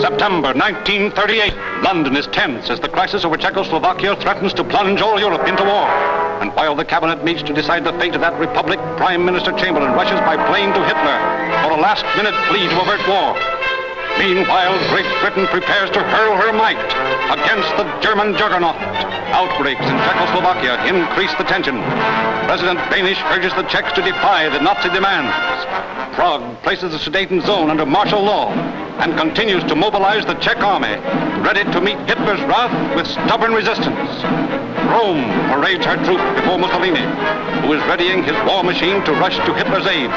September 1938. London is tense as the crisis over Czechoslovakia threatens to plunge all Europe into war. And while the cabinet meets to decide the fate of that republic, Prime Minister Chamberlain rushes by plane to Hitler for a last-minute plea to avert war. Meanwhile, Great Britain prepares to hurl her might against the German juggernaut. Outbreaks in Czechoslovakia increase the tension. President Benisch urges the Czechs to defy the Nazi demands. Prague places the Sudetenland under martial law and continues to mobilize the Czech army, ready to meet Hitler's wrath with stubborn resistance. Rome parades her troops before Mussolini, who is readying his war machine to rush to Hitler's aid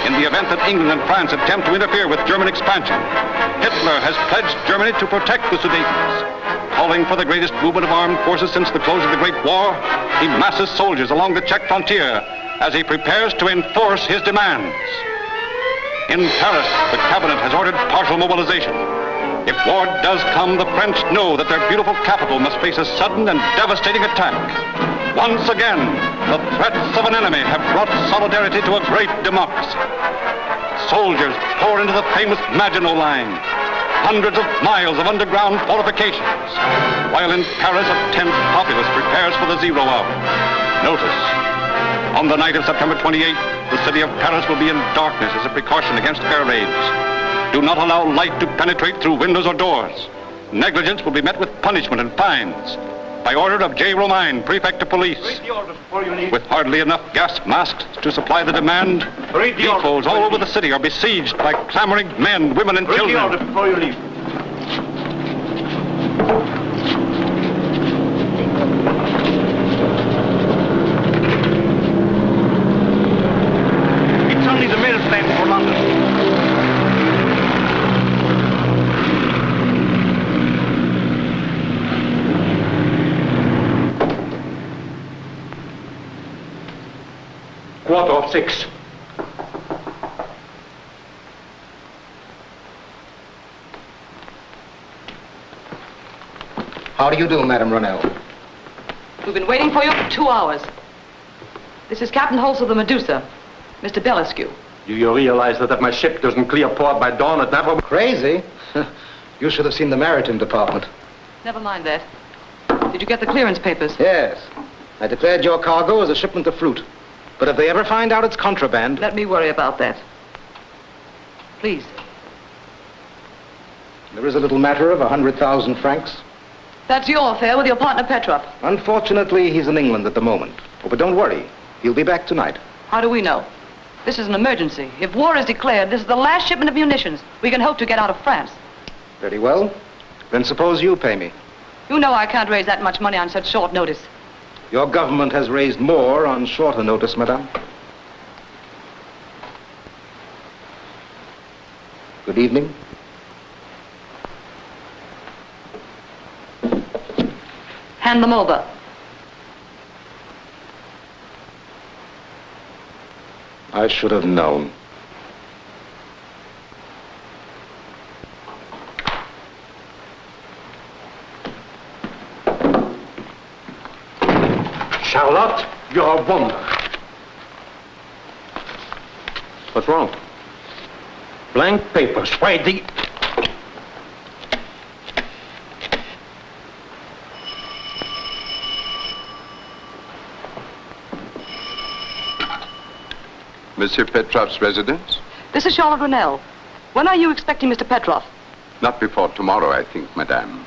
in the event that England and France attempt to interfere with German expansion. Hitler has pledged Germany to protect the Sudetens. Calling for the greatest movement of armed forces since the close of the Great War, he masses soldiers along the Czech frontier as he prepares to enforce his demands. In Paris, the cabinet has ordered partial mobilization. If war does come, the French know that their beautiful capital must face a sudden and devastating attack. Once again, the threats of an enemy have brought solidarity to a great democracy. Soldiers pour into the famous Maginot Line, hundreds of miles of underground fortifications, while in Paris a tense populace prepares for the 0 hour. Notice, on the night of September 28th, the city of Paris will be in darkness as a precaution against air raids. Do not allow light to penetrate through windows or doors. Negligence will be met with punishment and fines. By order of J. Romine, Prefect of Police. With hardly enough gas masks to supply the demand, depots all over the city are besieged by clamoring men, women, and children. Read the order before you leave. It's only the mail plane for London. Quarter of 6. How do you do, Madame Ronell? We've been waiting for you for 2 hours. This is Captain Holtz of the Medusa, Mr. Belescu. Do you realize that if my ship doesn't clear port by dawn at Napa... Crazy? You should have seen the Maritime Department. Never mind that. Did you get the clearance papers? Yes. I declared your cargo as a shipment of fruit. But if they ever find out it's contraband... Let me worry about that. Please. There is a little matter of 100,000 francs. That's your affair with your partner Petrov. Unfortunately, he's in England at the moment. Oh, but don't worry. He'll be back tonight. How do we know? This is an emergency. If war is declared, this is the last shipment of munitions. We can hope to get out of France. Very well. Then suppose you pay me. You know I can't raise that much money on such short notice. Your government has raised more on shorter notice, madame. Good evening. Hand them over. I should have known. Charlotte, you're a wonder. What's wrong? Blank papers. Why the... Monsieur Petrov's residence? This is Charlotte Ronell. When are you expecting Mr. Petrov? Not before tomorrow, I think, madame.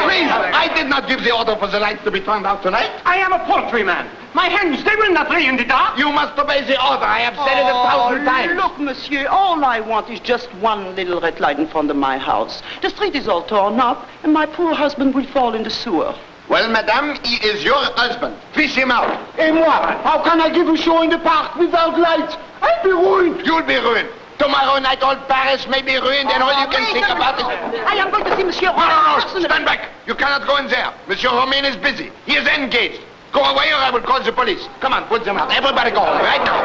Please, I did not give the order for the lights to be turned out tonight. I am a poultryman. My hens, they will not lay in the dark. You must obey the order. I have said it 1,000 times. Look, monsieur, all I want is just one little red light in front of my house. The street is all torn up, and my poor husband will fall in the sewer. Well, madame, he is your husband. Fish him out. Et moi, how can I give a show in the park without lights? I'll be ruined. You'll be ruined. Tomorrow night all Paris may be ruined and all you can think about is... I am going to see Monsieur No, stand back. You cannot go in there. Monsieur Romain is busy. He is engaged. Go away or I will call the police. Come on, put them out. Everybody go, right now.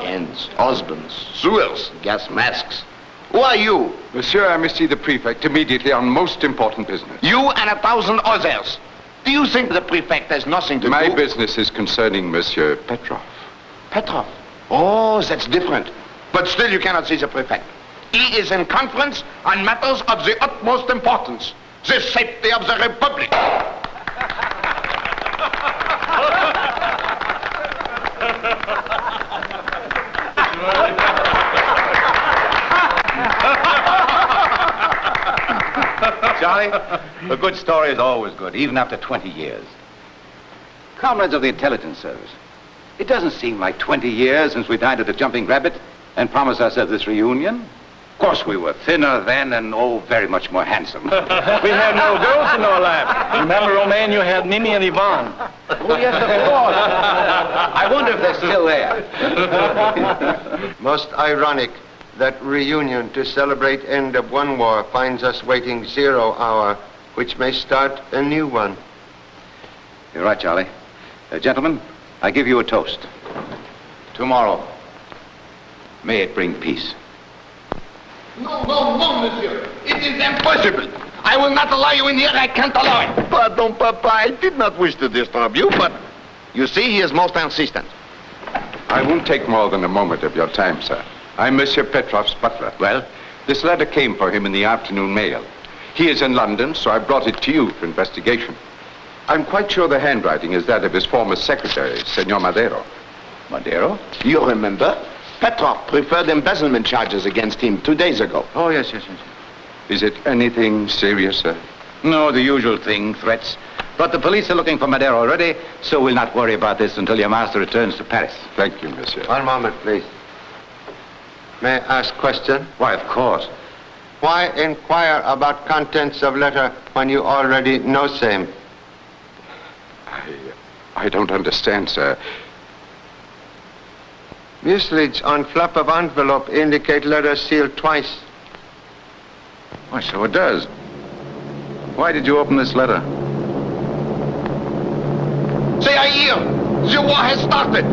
Ends, husbands, sewers, gas masks. Who are you? Monsieur, I must see the prefect immediately on most important business. You and 1,000 others. Do you think the prefect has nothing to do? My business is concerning Monsieur Petrov. Petrov? Oh, that's different. But still you cannot see the prefect. He is in conference on matters of the utmost importance. The safety of the Republic. Charlie, a good story is always good, even after 20 years. Comrades of the intelligence service, it doesn't seem like 20 years since we dined at the Jumping Rabbit and promised ourselves this reunion. Of course, we were thinner then and, oh, very much more handsome. We had no girls in our lap. Remember, Romain, you had Mimi and Yvonne. Oh, yes, of course. I wonder if they're still there. Most ironic that reunion to celebrate end of one war finds us waiting 0 hour, which may start a new one. You're right, Charlie. Gentlemen, I give you a toast. Tomorrow, may it bring peace. No, no, no, monsieur. It is impossible. I will not allow you in here. I can't allow it. Pardon, Papa. I did not wish to disturb you, but You see, he is most insistent. I won't take more than a moment of your time, sir. I'm Monsieur Petrov's butler. Well, this letter came for him in the afternoon mail. He is in London, so I brought it to you for investigation. I'm quite sure the handwriting is that of his former secretary, Senor Madero. Madero? You remember? Petrov preferred embezzlement charges against him 2 days ago. Oh, yes. Is it anything serious, sir? No, the usual thing, threats. But the police are looking for Madero already, so we'll not worry about this until your master returns to Paris. Thank you, monsieur. One moment, please. May I ask question? Why, of course. Why inquire about contents of letter when you already know same? I don't understand, sir. Mucilage on flap of envelope indicate letter sealed twice. Why, so it does. Why did you open this letter? Say, I hear. The war has started.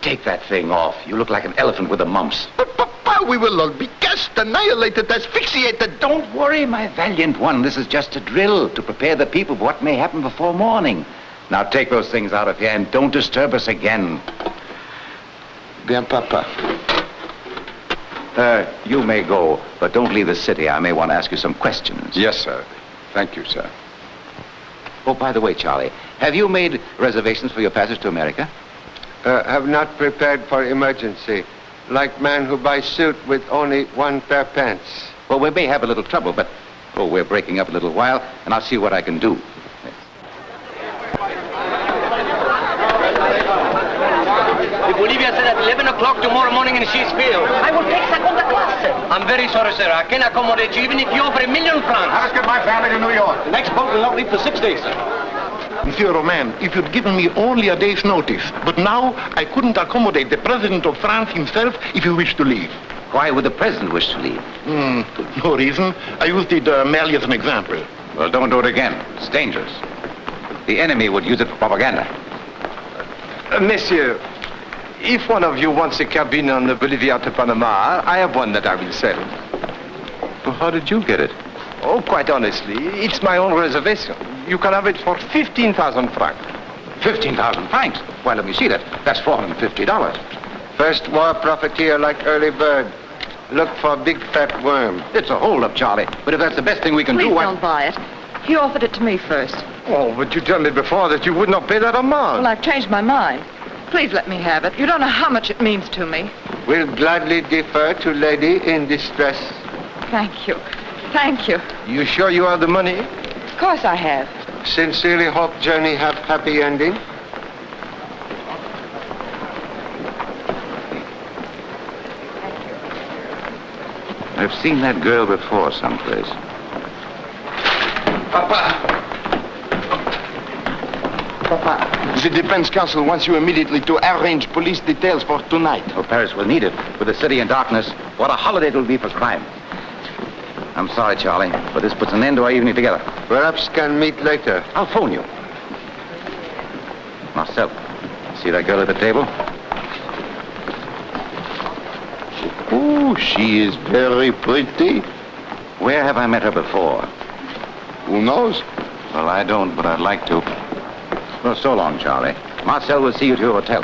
Take that thing off. You look like an elephant with the mumps. But, Papa, we will all be gassed, annihilated, asphyxiated. Don't worry, my valiant one. This is just a drill to prepare the people for what may happen before morning. Now take those things out of here and don't disturb us again. Bien, Papa. You may go, but don't leave the city. I may want to ask you some questions. Yes, sir. Thank you, sir. Oh, by the way, Charlie, have you made reservations for your passage to America? Have not prepared for emergency. Like man who buys suit with only one pair pants. Well, we may have a little trouble, but, we're breaking up a little while, and I'll see what I can do. If Olivia said at 11 o'clock tomorrow morning in Shakespeare. I will take segunda classe. I'm very sorry, sir. I can accommodate you even if you offer $1 million francs. Let's get my family to New York. The next boat will not leave for 6 days, sir. Monsieur Romain, if you'd given me only a day's notice, but now I couldn't accommodate the President of France himself if he wished to leave. Why would the President wish to leave? No reason. I used it merely as an example. Well, don't do it again. It's dangerous. The enemy would use it for propaganda. Monsieur, if one of you wants a cabin on the Bolivia to Panama, I have one that I will sell. Well, how did you get it? Oh, quite honestly, it's my own reservation. You can have it for 15,000 francs. 15,000 francs? Why, let me see that. That's $450. First war profiteer like early bird. Look for big fat worm. It's a hold-up, Charlie. But if that's the best thing we can Please do, don't buy it. He offered it to me first. Oh, but you told me before that you would not pay that amount. Well, I've changed my mind. Please let me have it. You don't know how much it means to me. Will gladly defer to lady in distress. Thank you. Thank you. You sure you have the money? Of course I have. Sincerely hope journey have happy ending. I've seen that girl before someplace. Papa, the defense counsel wants you immediately to arrange police details for tonight. Oh, Paris will need it. With the city in darkness, what a holiday it will be for crime. I'm sorry, Charlie, but this puts an end to our evening together. Perhaps can meet later. I'll phone you. Marcel, see that girl at the table? Oh, she is very pretty. Where have I met her before? Who knows? Well, I don't, but I'd like to. Well, so long, Charlie. Marcel will see you to your hotel.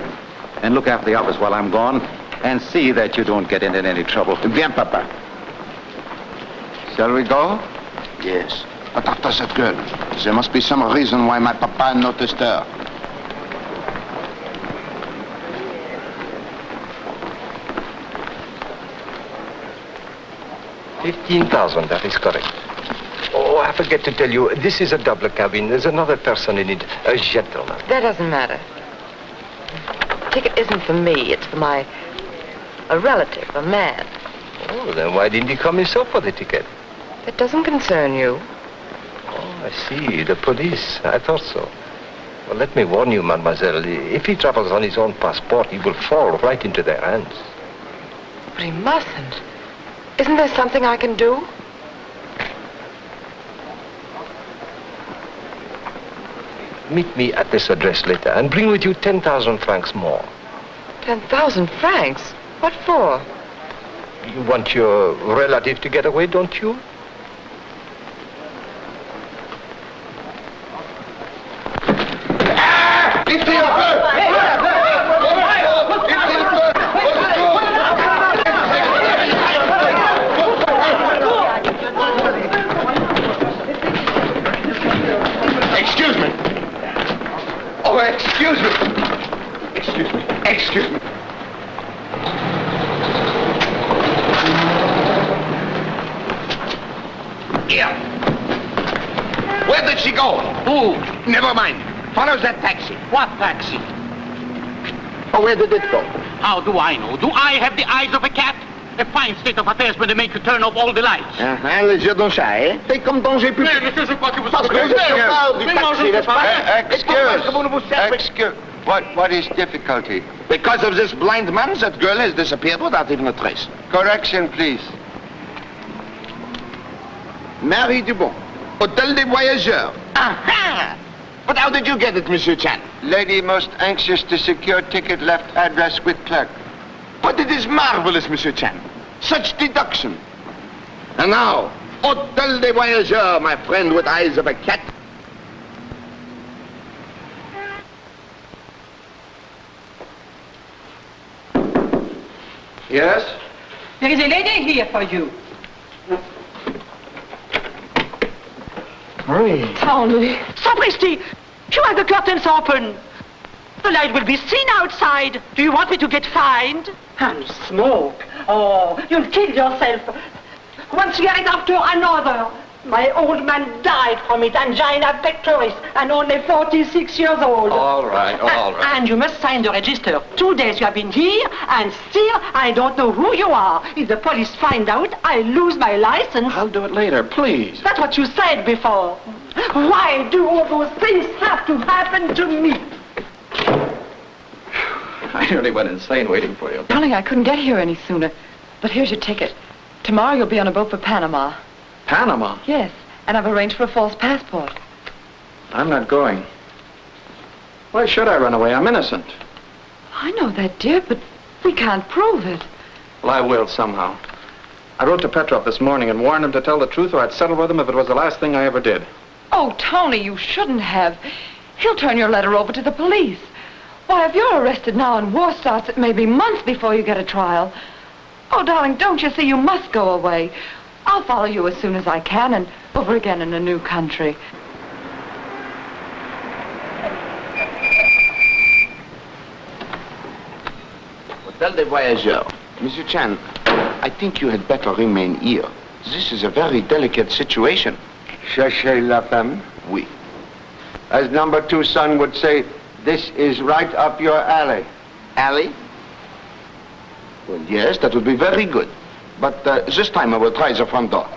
And look after the office while I'm gone. And see that you don't get into any trouble. Bien, Papa. Shall we go? Yes. But after that girl, there must be some reason why my papa noticed her. $15,000, that is correct. Oh, I forget to tell you, this is a double cabin. There's another person in it, a gentleman. That doesn't matter. The ticket isn't for me. It's for a relative, a man. Oh, then why didn't he come himself for the ticket? It doesn't concern you. Oh, I see, the police. I thought so. Well, let me warn you, mademoiselle, if he travels on his own passport, he will fall right into their hands. But he mustn't. Isn't there something I can do? Meet me at this address later and bring with you 10,000 francs more. 10,000 francs? What for? You want your relative to get away, don't you? Excuse me. Oh, excuse me. Excuse me. Excuse me. Here. Where did she go? Who? Never mind. Follow that taxi. What taxi? Oh, where did it go? How do I know? Do I have the eyes of a cat? A fine state of affairs when they make you turn off all the lights. Les yeux d'un chat, eh? C'est comme danger public. Mais monsieur, je crois que vous... Parce que vous êtes chauffeur du taxi, n'est-ce pas? Excuse. What is difficulty? Because of this blind man, that girl has disappeared without even a trace. Correction, please. Marie Dubon, Hôtel des Voyageurs. Aha! But how did you get it, Monsieur Chan? Lady most anxious to secure ticket left address with clerk. But it is marvelous, Monsieur Chan. Such deduction. And now, Hôtel des Voyageurs, my friend with eyes of a cat. Yes? There is a lady here for you. Marie. Townley. Sapristi! You have the curtains open. The light will be seen outside. Do you want me to get fined? And smoke. Oh, you'll kill yourself. One cigarette after another. My old man died from it, angina pectoris, and only 46 years old. All right. And you must sign the register. 2 days you have been here, and still I don't know who you are. If the police find out, I lose my license. I'll do it later, please. That's what you said before. Why do all those things have to happen to me? I nearly went insane waiting for you. Darling, I couldn't get here any sooner. But here's your ticket. Tomorrow you'll be on a boat for Panama. Panama? Yes, and I've arranged for a false passport. I'm not going. Why should I run away? I'm innocent. I know that, dear, but we can't prove it. Well, I will somehow. I wrote to Petrov this morning and warned him to tell the truth or I'd settle with him if it was the last thing I ever did. Oh, Tony, you shouldn't have. He'll turn your letter over to the police. Why, if you're arrested now and war starts, it may be months before you get a trial. Oh, darling, don't you see you must go away? I'll follow you as soon as I can and over again in a new country. Hotel des Voyageurs. Monsieur Chan, I think you had better remain here. This is a very delicate situation. Cherchez la femme. Oui. As number 2 son would say, this is right up your alley. Alley? Well, yes, that would be very good. But this time I will try the front door.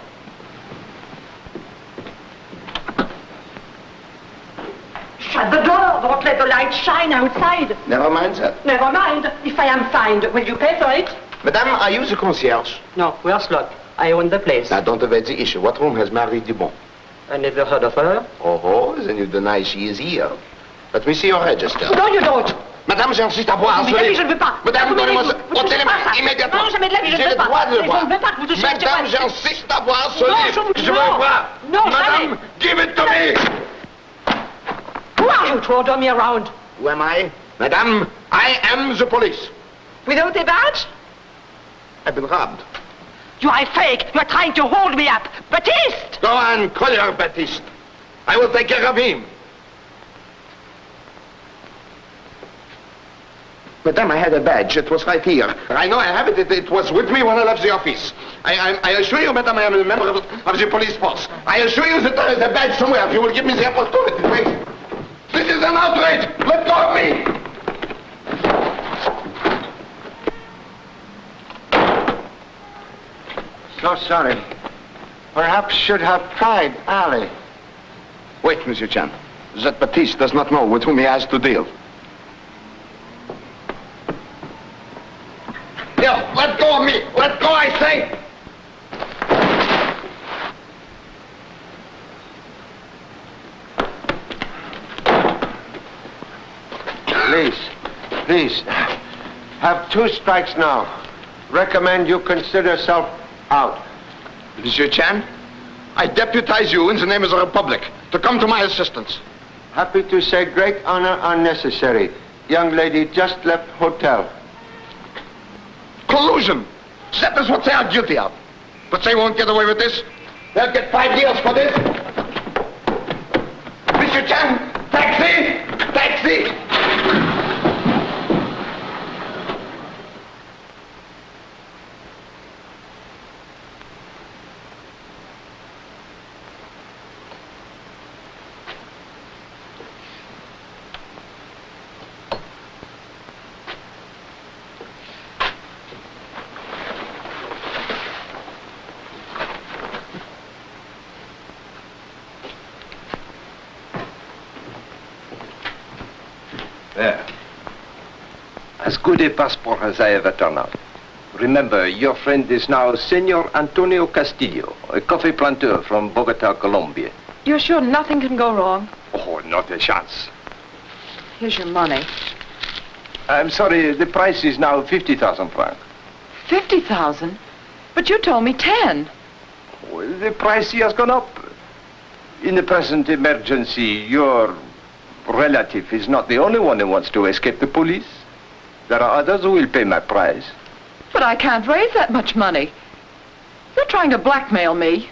Shut the door. Don't let the light shine outside. Never mind that. Never mind. If I am fined, will you pay for it? Madame, are you the concierge? No, we are slot. I own the place. Now, don't evade the issue. What room has Marie Dubon? I never heard of her. Oh, then you deny she is here. Let me see your register. Non, you don't. Madame, j'insiste à voir. Mais je ne veux pas. Madame, donnez-moi ça. Vous touchez pas ça. Immédiatement. Non, jamais de la vie, je ne J'ai veux le pas. droit de le Mais voir. je ne veux pas que vous touchiez à ce Madame, poids. j'insiste à voir ce Non, livre. je Je veux le voir. Non, Madame, jamais. give it to me. Who are you to order me around? Who am I? Madame, I am the police. Without a badge? I've been robbed. You are fake. You are trying to hold me up. Baptiste! Go on, call your Baptiste. I will take care of him. Madame, I had a badge. It was right here. I know I have it. It was with me when I left the office. I assure you, Madame, I am a member of the police force. I assure you that there is a badge somewhere. If you will give me the opportunity. Wait. This is an outrage. Let go of me. So sorry. Perhaps should have tried alley. Wait, Monsieur Chan. That Baptiste does not know with whom he has to deal. Here, let go of me. Let go, I say. Please. Have 2 strikes now. Recommend you consider self out. Monsieur Chan, I deputize you in the name of the Republic to come to my assistance. Happy to say great honor unnecessary. Young lady just left hotel. Collusion. That is what they are guilty of. But they won't get away with this. They'll get 5 years for this. Monsieur Chan, taxi! Taxi! There. As good a passport as I ever turned out. Remember, your friend is now Senor Antonio Castillo, a coffee planter from Bogota, Colombia. You're sure nothing can go wrong? Oh, not a chance. Here's your money. I'm sorry, the price is now 50,000 francs. 50,000? But you told me 10. Well, the price has gone up. In the present emergency, your relative is not the only one who wants to escape the police. There are others who will pay my price. But I can't raise that much money. You're trying to blackmail me.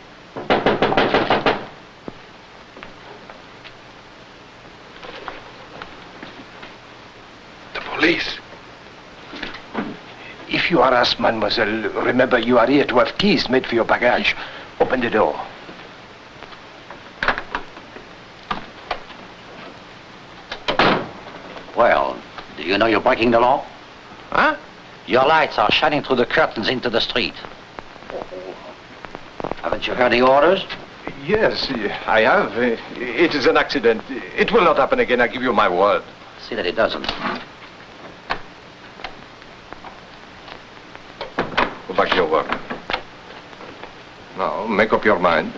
The police. If you are asked, mademoiselle, remember you are here to have keys made for your baggage. Open the door. Well, do you know you're breaking the law? Huh? Your lights are shining through the curtains into the street. Haven't you heard the orders? Yes, I have. It is an accident. It will not happen again, I give you my word. See that it doesn't. Go back to your work. Now, make up your mind.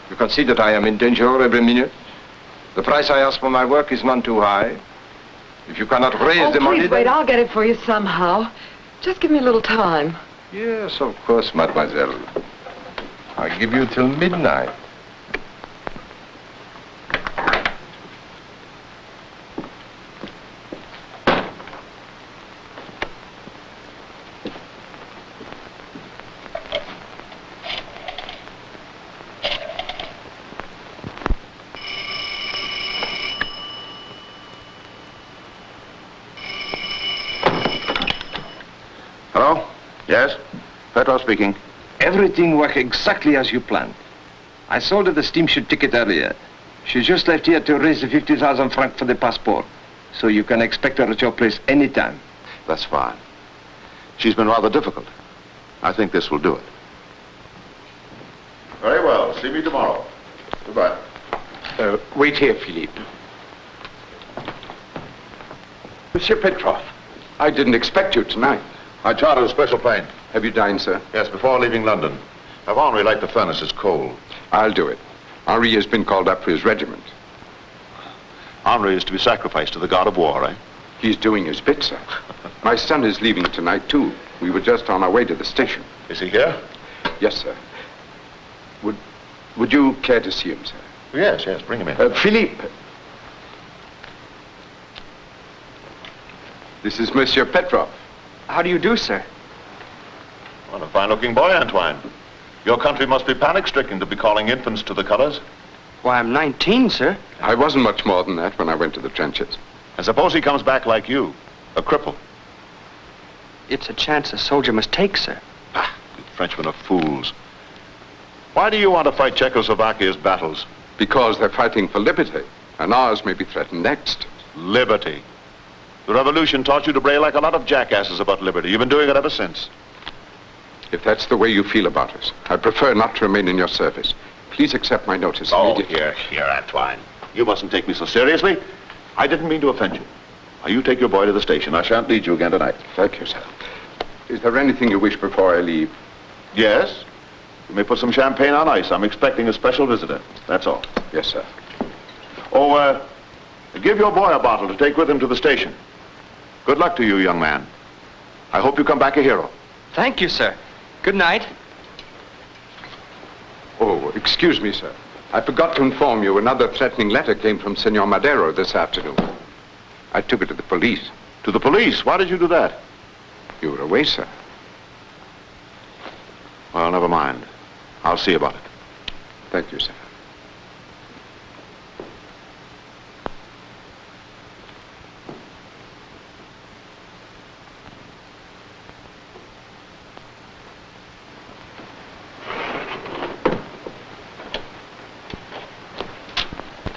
You can see that I am in danger every minute. The price I ask for my work is none too high. If you cannot raise the money... Please wait, I'll get it for you somehow. Just give me a little time. Yes, of course, mademoiselle. I'll give you till midnight. Yes? Petrov speaking. Everything worked exactly as you planned. I sold her the steamship ticket earlier. She just left here to raise the 50,000 francs for the passport. So you can expect her at your place anytime. That's fine. She's been rather difficult. I think this will do it. Very well. See me tomorrow. Goodbye. Wait here, Philippe. Monsieur Petrov, I didn't expect you tonight. I chartered a special plane. Have you dined, sir? Yes, before leaving London. I've already light the furnaces cold. I'll do it. Henri has been called up for his regiment. Henri is to be sacrificed to the god of war, eh? He's doing his bit, sir. My son is leaving tonight, too. We were just on our way to the station. Is he here? Yes, sir. Would you care to see him, sir? Yes, bring him in. Philippe. This is Monsieur Petrov. How do you do, sir? What a fine-looking boy, Antoine. Your country must be panic-stricken to be calling infants to the colors. Why, I'm 19, sir. I wasn't much more than that when I went to the trenches. And suppose he comes back like you, a cripple. It's a chance a soldier must take, sir. Ah, you Frenchmen are fools. Why do you want to fight Czechoslovakia's battles? Because they're fighting for liberty, and ours may be threatened next. Liberty. The revolution taught you to bray like a lot of jackasses about liberty. You've been doing it ever since. If that's the way you feel about us, I prefer not to remain in your service. Please accept my notice immediately. Here, Antoine. You mustn't take me so seriously. I didn't mean to offend you. Now, you take your boy to the station. I shan't need you again tonight. Thank you, sir. Is there anything you wish before I leave? Yes. You may put some champagne on ice. I'm expecting a special visitor. That's all. Yes, sir. Oh, give your boy a bottle to take with him to the station. Good luck to you, young man. I hope you come back a hero. Thank you, sir. Good night. Oh, excuse me, sir. I forgot to inform you another threatening letter came from Senor Madero this afternoon. I took it to the police. To the police? Why did you do that? You were away, sir. Well, never mind. I'll see about it. Thank you, sir.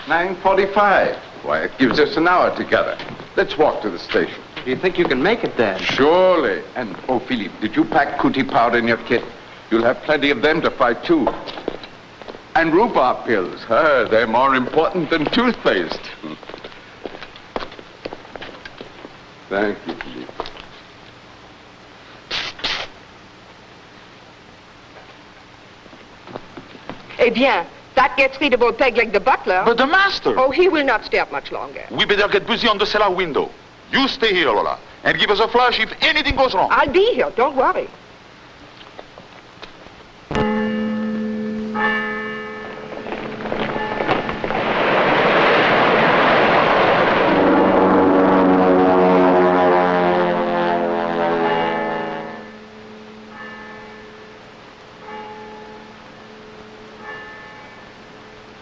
$9:45. Why, it gives us an hour together. Let's walk to the station. Do you think you can make it, Dad? Surely. And, oh, Philippe, did you pack cootie powder in your kit? You'll have plenty of them to fight, too. And rhubarb pills. They're more important than toothpaste. Thank you, Philippe. Eh bien, that gets rid of old Peg-Leg the butler. But the master! Oh, he will not stay up much longer. We better get busy on the cellar window. You stay here, Lola, and give us a flash if anything goes wrong. I'll be here, don't worry.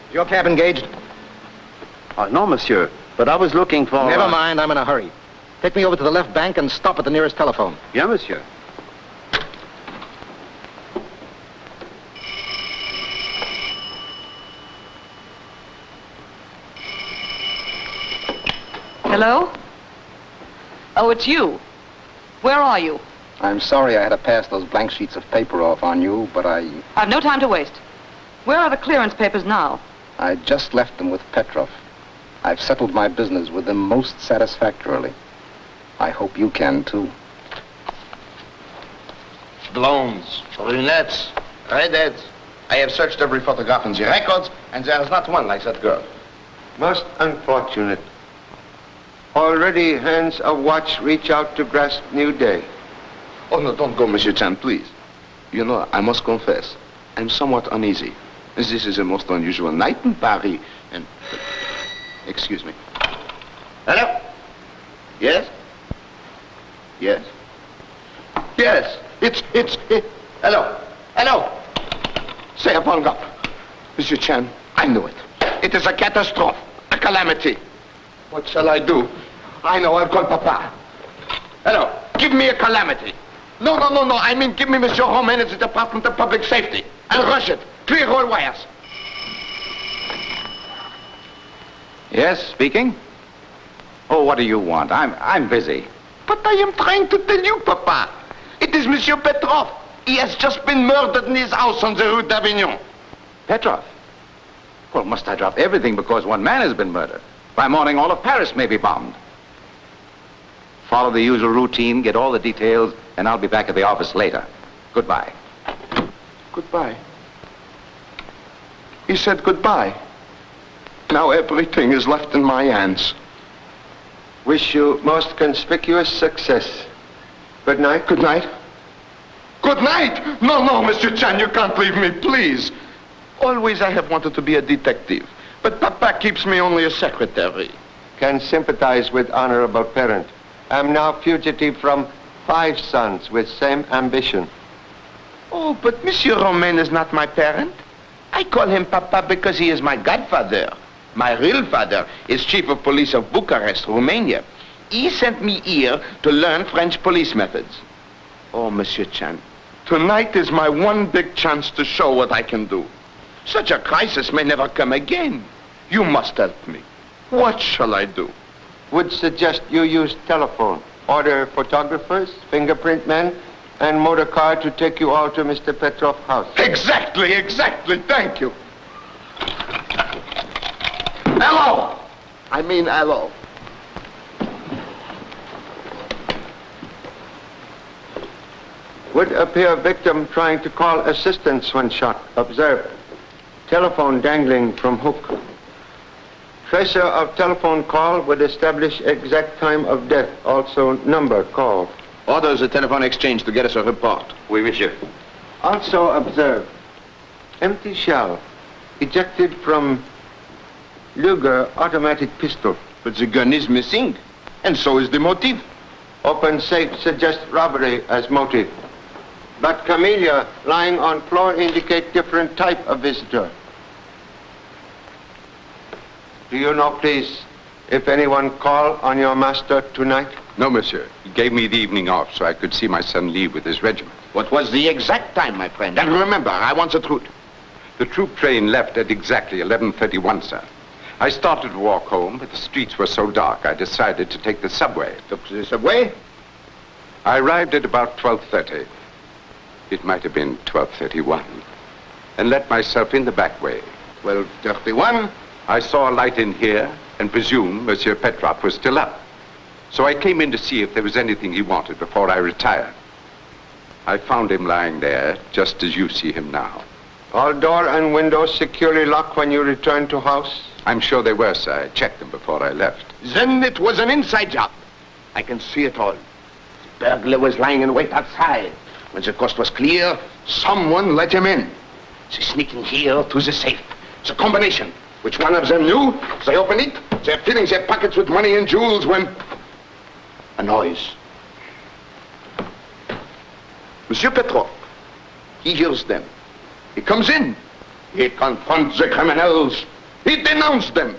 Is your cab engaged? No, monsieur. But I was looking for... Never mind, I'm in a hurry. Take me over to the left bank and stop at the nearest telephone. Bien, monsieur. Hello? Oh, it's you. Where are you? I'm sorry I had to pass those blank sheets of paper off on you, but I've no time to waste. Where are the clearance papers now? I just left them with Petrov. I've settled my business with them most satisfactorily. I hope you can, too. Blondes, brunettes, redheads. I have searched every photograph in the records, and there is not one like that girl. Most unfortunate. Already hands of watch reach out to grasp new day. Oh, no, don't go, Monsieur Chan, please. You know, I must confess, I'm somewhat uneasy. This is a most unusual night in Paris, and... Excuse me. Hello? Yes? Yes? Yes, it's... Hello? Hello? Say upon God. Monsieur Chan, I knew it. It is a catastrophe, a calamity. What shall I do? I know, I've called Papa. Hello, give me a calamity. No. I mean, give me Monsieur Romain at the Department of Public Safety. I'll rush it. Clear all wires. Yes, speaking? Oh, what do you want? I'm busy. But I am trying to tell you, Papa. It is Monsieur Petrov. He has just been murdered in his house on the Rue d'Avignon. Petrov? Well, must I drop everything because one man has been murdered? By morning, all of Paris may be bombed. Follow the usual routine, get all the details, and I'll be back at the office later. Goodbye. Goodbye. He said goodbye. Now everything is left in my hands. Wish you most conspicuous success. Good night. Good night. Good night! No, Monsieur Chan, you can't leave me, please. Always I have wanted to be a detective, but Papa keeps me only a secretary. Can sympathize with honorable parent. I'm now fugitive from 5 sons with same ambition. Oh, but Monsieur Romain is not my parent. I call him Papa because he is my godfather. My real father is Chief of Police of Bucharest, Romania. He sent me here to learn French police methods. Oh, Monsieur Chan, tonight is my one big chance to show what I can do. Such a crisis may never come again. You must help me. What shall I do? Would suggest you use telephone. Order photographers, fingerprint men, and motor car to take you all to Mr. Petrov's house. Exactly. Thank you. Hello. I mean, hello. Would appear victim trying to call assistance when shot. Observe. Telephone dangling from hook. Tracer of telephone call would establish exact time of death, also number called. Order the telephone exchange to get us a report. Oui, monsieur. Also observe. Empty shell ejected from Luger automatic pistol. But the gun is missing, and so is the motive. Open safe suggests robbery as motive. But camellia lying on floor indicate different type of visitor. Do you know, please, if anyone called on your master tonight? No, monsieur. He gave me the evening off so I could see my son leave with his regiment. What was the exact time, my friend? And remember, I want the truth. The troop train left at exactly 11:31, sir. I started to walk home, but the streets were so dark I decided to take the subway. Took the subway? I arrived at about 12:30. It might have been 12:31. And let myself in the back way. 12:31? I saw a light in here and presumed Monsieur Petrov was still up. So I came in to see if there was anything he wanted before I retired. I found him lying there, just as you see him now. All door and windows securely locked when you returned to house? I'm sure they were, sir. I checked them before I left. Then it was an inside job. I can see it all. The burglar was lying in wait outside. When the coast was clear, someone let him in. They sneaking here to the safe. It's a combination. Which one of them knew? They open it. They're filling their pockets with money and jewels when... a noise. Monsieur Petrov, he hears them. He comes in. He confronts the criminals. He denounced them.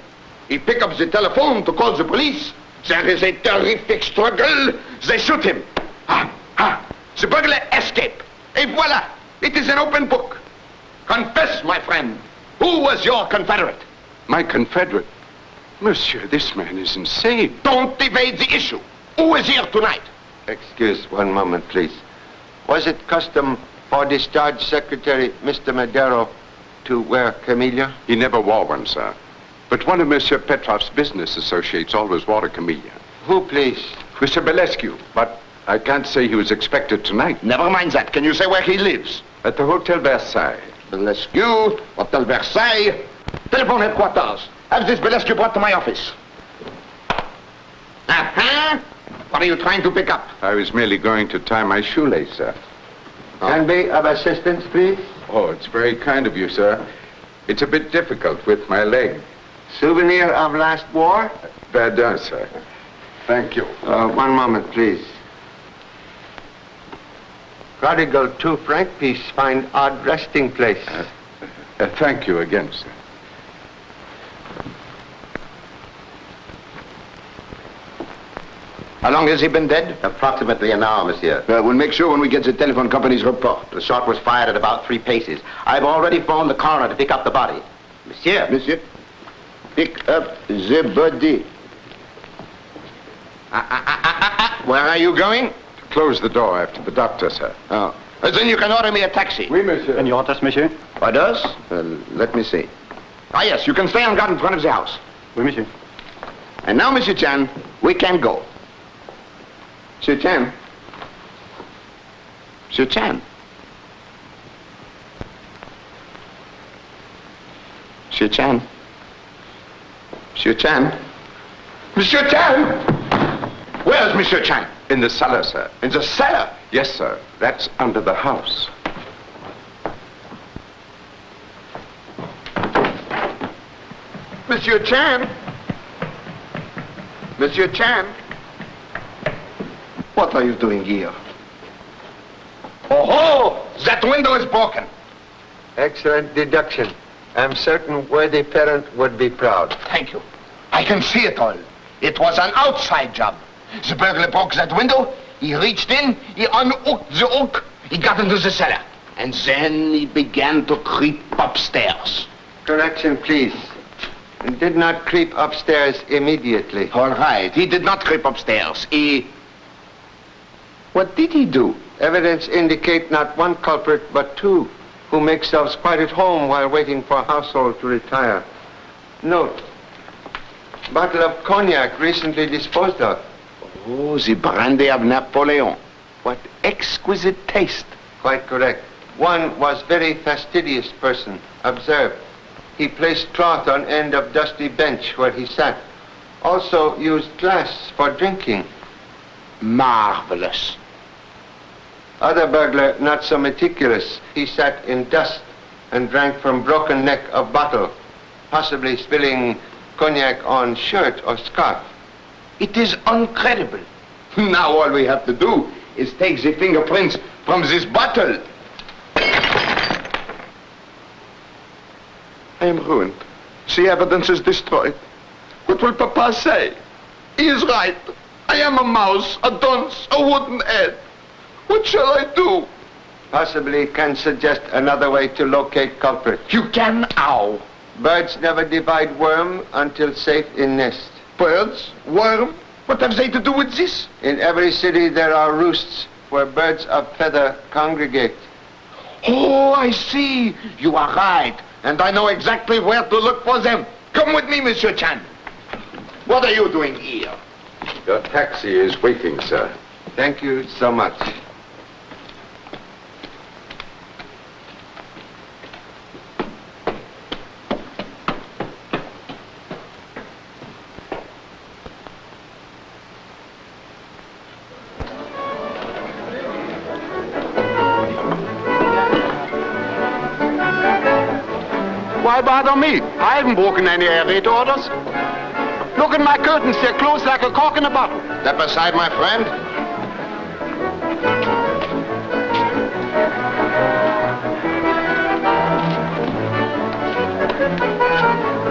He pick up the telephone to call the police. There is a terrific struggle. They shoot him. The burglar escaped. Et voila. It is an open book. Confess, my friend. Who was your confederate? My confederate? Monsieur, this man is insane. Don't evade the issue. Who is here tonight? Excuse one moment, please. Was it custom for discharged secretary, Mr. Madero, to wear camellia? He never wore one, sir. But one of Monsieur Petrov's business associates always wore a camellia. Who, please? Mr. Belescu. But I can't say he was expected tonight. Never mind that. Can you say where he lives? At the Hotel Versailles. Belescu, Hotel Versailles. Telephone headquarters. Have this Belescu brought to my office. What are you trying to pick up? I was merely going to tie my shoelace, sir. Can be of assistance, please? Oh, it's very kind of you, sir. It's a bit difficult with my leg. Souvenir of last war? Verdun, sir. Thank you. One moment, please. Prodigal 2 franc piece find odd resting place. Thank you again, sir. How long has he been dead? Approximately an hour, monsieur. We'll make sure when we get the telephone company's report. The shot was fired at about 3 paces. I've already phoned the coroner to pick up the body. Monsieur. Monsieur? Pick up the body. Where are you going? Close the door after the doctor, sir. Oh. Then you can order me a taxi. Oui, monsieur. And your address, monsieur? Orders? Let me see. Ah, yes, you can stay on guard in front of the house. Oui, monsieur. And now, Monsieur Chan, we can go. Monsieur Chan. Monsieur Chan. Monsieur Chan. Monsieur Chan. Monsieur Chan! Where's Monsieur Chan? In the cellar, sir. In the cellar? Yes, sir. That's under the house. Monsieur Chan? Monsieur Chan? What are you doing here? Oh, that window is broken. Excellent deduction. I'm certain worthy parent would be proud. Thank you. I can see it all. It was an outside job. The burglar broke that window. He reached in, he unhooked the hook, he got into the cellar. And then he began to creep upstairs. Correction, please. He did not creep upstairs immediately. All right, he did not creep upstairs. What did he do? Evidence indicate not one culprit, but two, who make themselves quite at home while waiting for household to retire. Note, bottle of cognac recently disposed of. Oh, the brandy of Napoleon. What exquisite taste. Quite correct. One was very fastidious person. Observe. He placed cloth on end of dusty bench where he sat. Also used glass for drinking. Marvelous. Other burglar, not so meticulous. He sat in dust and drank from broken neck of bottle, possibly spilling cognac on shirt or scarf. It is incredible. Now all we have to do is take the fingerprints from this bottle. I am ruined. The evidence is destroyed. What will Papa say? He is right. I am a mouse, a dunce, a wooden head. What shall I do? Possibly can suggest another way to locate culprit. You can how? Birds never divide worm until safe in nest. Birds? Worm? What have they to do with this? In every city there are roosts where birds of feather congregate. Oh, I see. You are right. And I know exactly where to look for them. Come with me, Monsieur Chan. What are you doing here? Your taxi is waiting, sir. Thank you so much. Why bother me? I haven't broken any air raid orders. Look at my curtains. They're closed like a cork in a bottle. Step aside, my friend.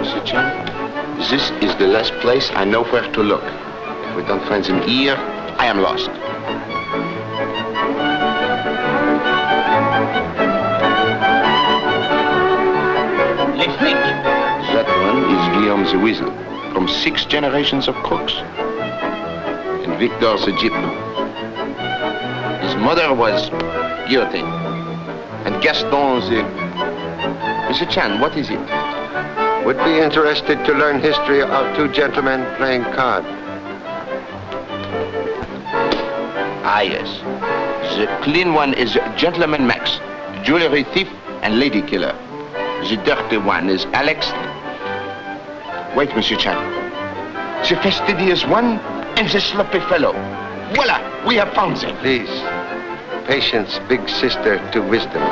Mr. Chan, this is the last place I know where to look. If we don't find them here, I am lost. That one is Guillaume the Weasel, from 6 generations of crooks. And Victor the Gyp. His mother was guillotined. And Gaston the... Mr. Chan, what is it? Would be interested to learn history of two gentlemen playing card. Ah, yes. The clean one is Gentleman Max, jewelry thief and lady killer. The dirty one is Alex. Wait, Monsieur Chan. The fastidious one and the sloppy fellow. Voila, we have found them. Please, patience, big sister to wisdom.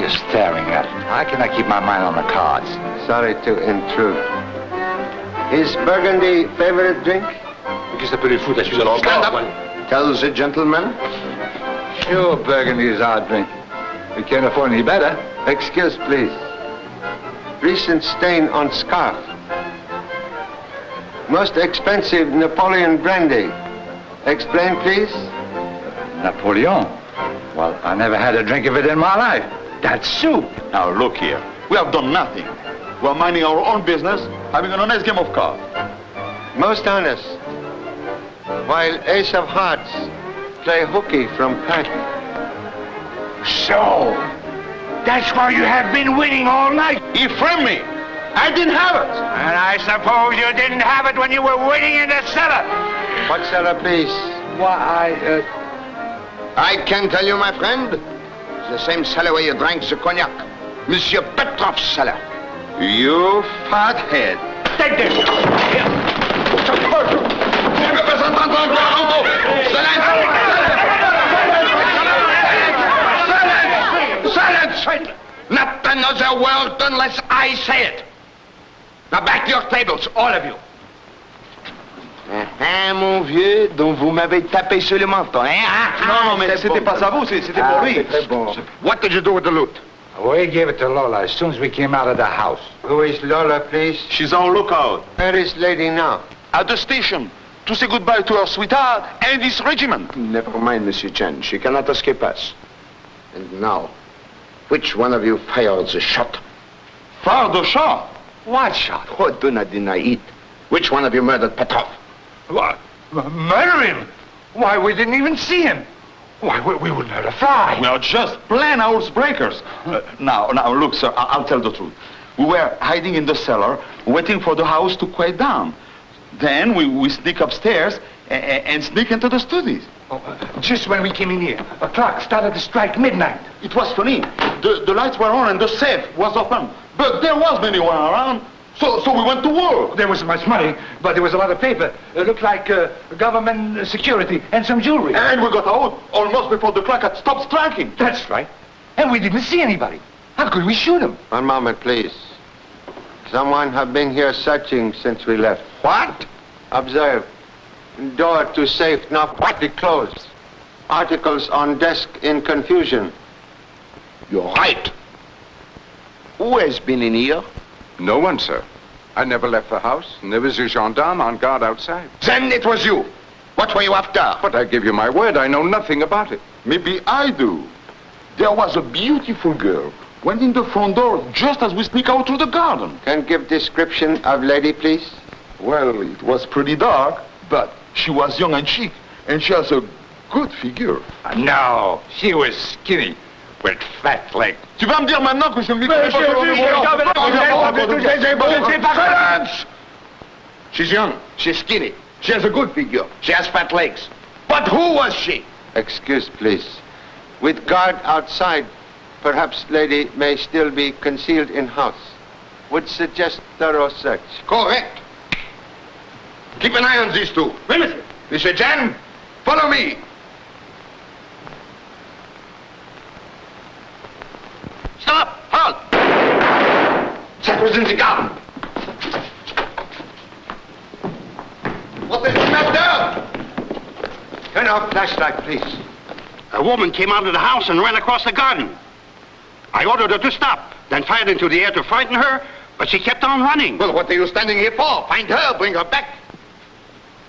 you staring at? How can I keep my mind on the cards? Sorry to intrude. Is Burgundy favorite drink? Qu'est-ce que ça peut les foutre, la Suzanne encore? Stand up. Tell the gentleman. Sure, Burgundy is our drink. We can't afford any better. Excuse, please. Recent stain on scarf. Most expensive Napoleon brandy. Explain, please. Napoleon? Well, I never had a drink of it in my life. That's soup. Now, look here. We have done nothing. We're minding our own business, having an honest game of cards. Most honest. While Ace of Hearts play hooky from pack. So, that's why you have been winning all night. He framed me. I didn't have it. And I suppose you didn't have it when you were waiting in the cellar. What cellar, please? Why, I can tell you, my friend, it's the same cellar where you drank the cognac. Monsieur Petrov's cellar. You fathead. Take this. Here. Silence! Not another word unless I say it. Now back to your tables, all of you. Mon vieux, donc vous m'avez tapé sur le menton, hein? Non, mais c'était pas à vous, c'était pour lui. What did you do with the loot? We gave it to Lola as soon as we came out of the house. Who is Lola, please? She's on lookout. Where is lady now? At the station, to say goodbye to her sweetheart and his regiment. Never mind, Monsieur Chen. She cannot escape us. And now, which one of you fired the shot? Fired the shot? What shot? Oh, do not deny it. Which one of you murdered Petrov? What? Murder him? Why, we didn't even see him. Why, we wouldn't hurt a fly. We are just plain housebreakers. Now, look, sir, I'll tell the truth. We were hiding in the cellar, waiting for the house to quiet down. Then we sneak upstairs and sneak into the studios. Just when we came in here, a clock started to strike midnight. It was funny. The lights were on and the safe was open. But there wasn't anyone around. So we went to work. There wasn't much money, but there was a lot of paper. It looked like government security and some jewelry. And we got out almost before the clock had stopped striking. That's right. And we didn't see anybody. How could we shoot him? One moment, please. Someone have been here searching since we left. What? Observe. Door to safe not partly closed. Articles on desk in confusion. You're right. Who has been in here? No one, sir. I never left the house, and there was a gendarme on guard outside. Then it was you. What were you after? But I give you my word, I know nothing about it. Maybe I do. There was a beautiful girl. Went in the front door just as we sneak out through the garden. Can give description of lady, please? Well, it was pretty dark, but she was young and chic, and she has a good figure. No, she was skinny, with fat legs. Tu vas me dire maintenant que je me Silence! She's young. She's skinny. She has a good figure. She has fat legs. But who was she? Excuse, please. With guard outside, perhaps lady may still be concealed in house. Would suggest thorough search. Correct. Keep an eye on these two. Oui, monsieur. Monsieur Chen, follow me. Stop! Halt! That was in the garden. What is the matter? Turn off flashlight, please. A woman came out of the house and ran across the garden. I ordered her to stop, then fired into the air to frighten her, but she kept on running. Well, what are you standing here for? Find her, bring her back.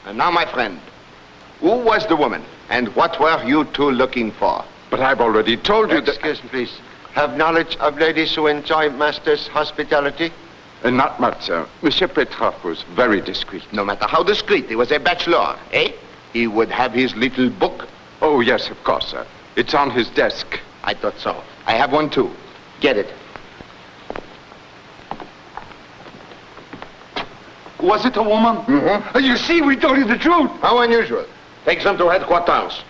And now, my friend, who was the woman, and what were you two looking for? But I've already told you that... Excuse, please. Have knowledge of ladies who enjoy master's hospitality? Not much, sir. Monsieur Petrov was very discreet. No matter how discreet, he was a bachelor, eh? He would have his little book. Oh, yes, of course, sir. It's on his desk. I thought so. I have one, too. Get it. Was it a woman? Mm-hmm. You see, we told you the truth. How unusual. Take them to headquarters.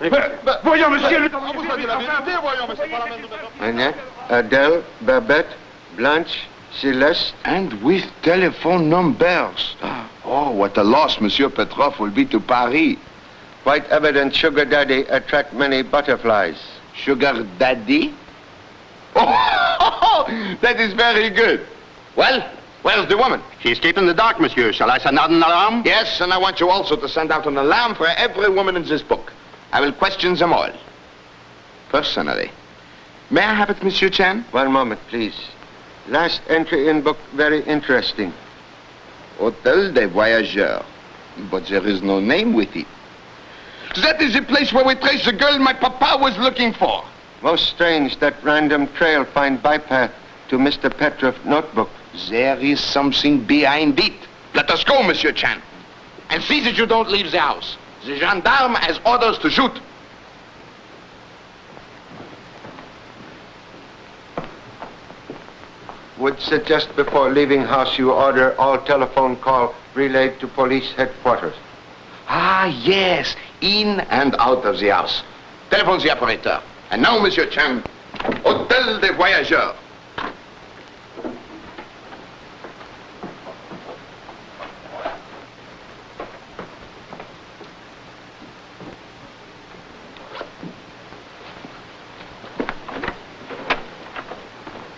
Voyons, monsieur. Annette, Adele, Babette, Blanche, Celeste. And with telephone numbers. Oh, what a loss Monsieur Petrov will be to Paris. Quite evident sugar daddy attract many butterflies. Sugar daddy? Oh, that is very good. Well, where's the woman? She escaped in the dark, monsieur. Shall I send out an alarm? Yes, and I want you also to send out an alarm for every woman in this book. I will question them all. Personally. May I have it, Monsieur Chan? 1 moment, please. Last entry in book, very interesting. Hôtel des Voyageurs. But there is no name with it. That is the place where we trace the girl my papa was looking for. Most strange, that random trail find bypath to Mr. Petroff notebook. There is something behind it. Let us go, Monsieur Chan. And see that you don't leave the house. The gendarme has orders to shoot. Would suggest before leaving house you order all telephone call relayed to police headquarters. Ah, yes. In and out of the house. Telephone the operator. And now, Monsieur Chan, Hôtel des Voyageurs.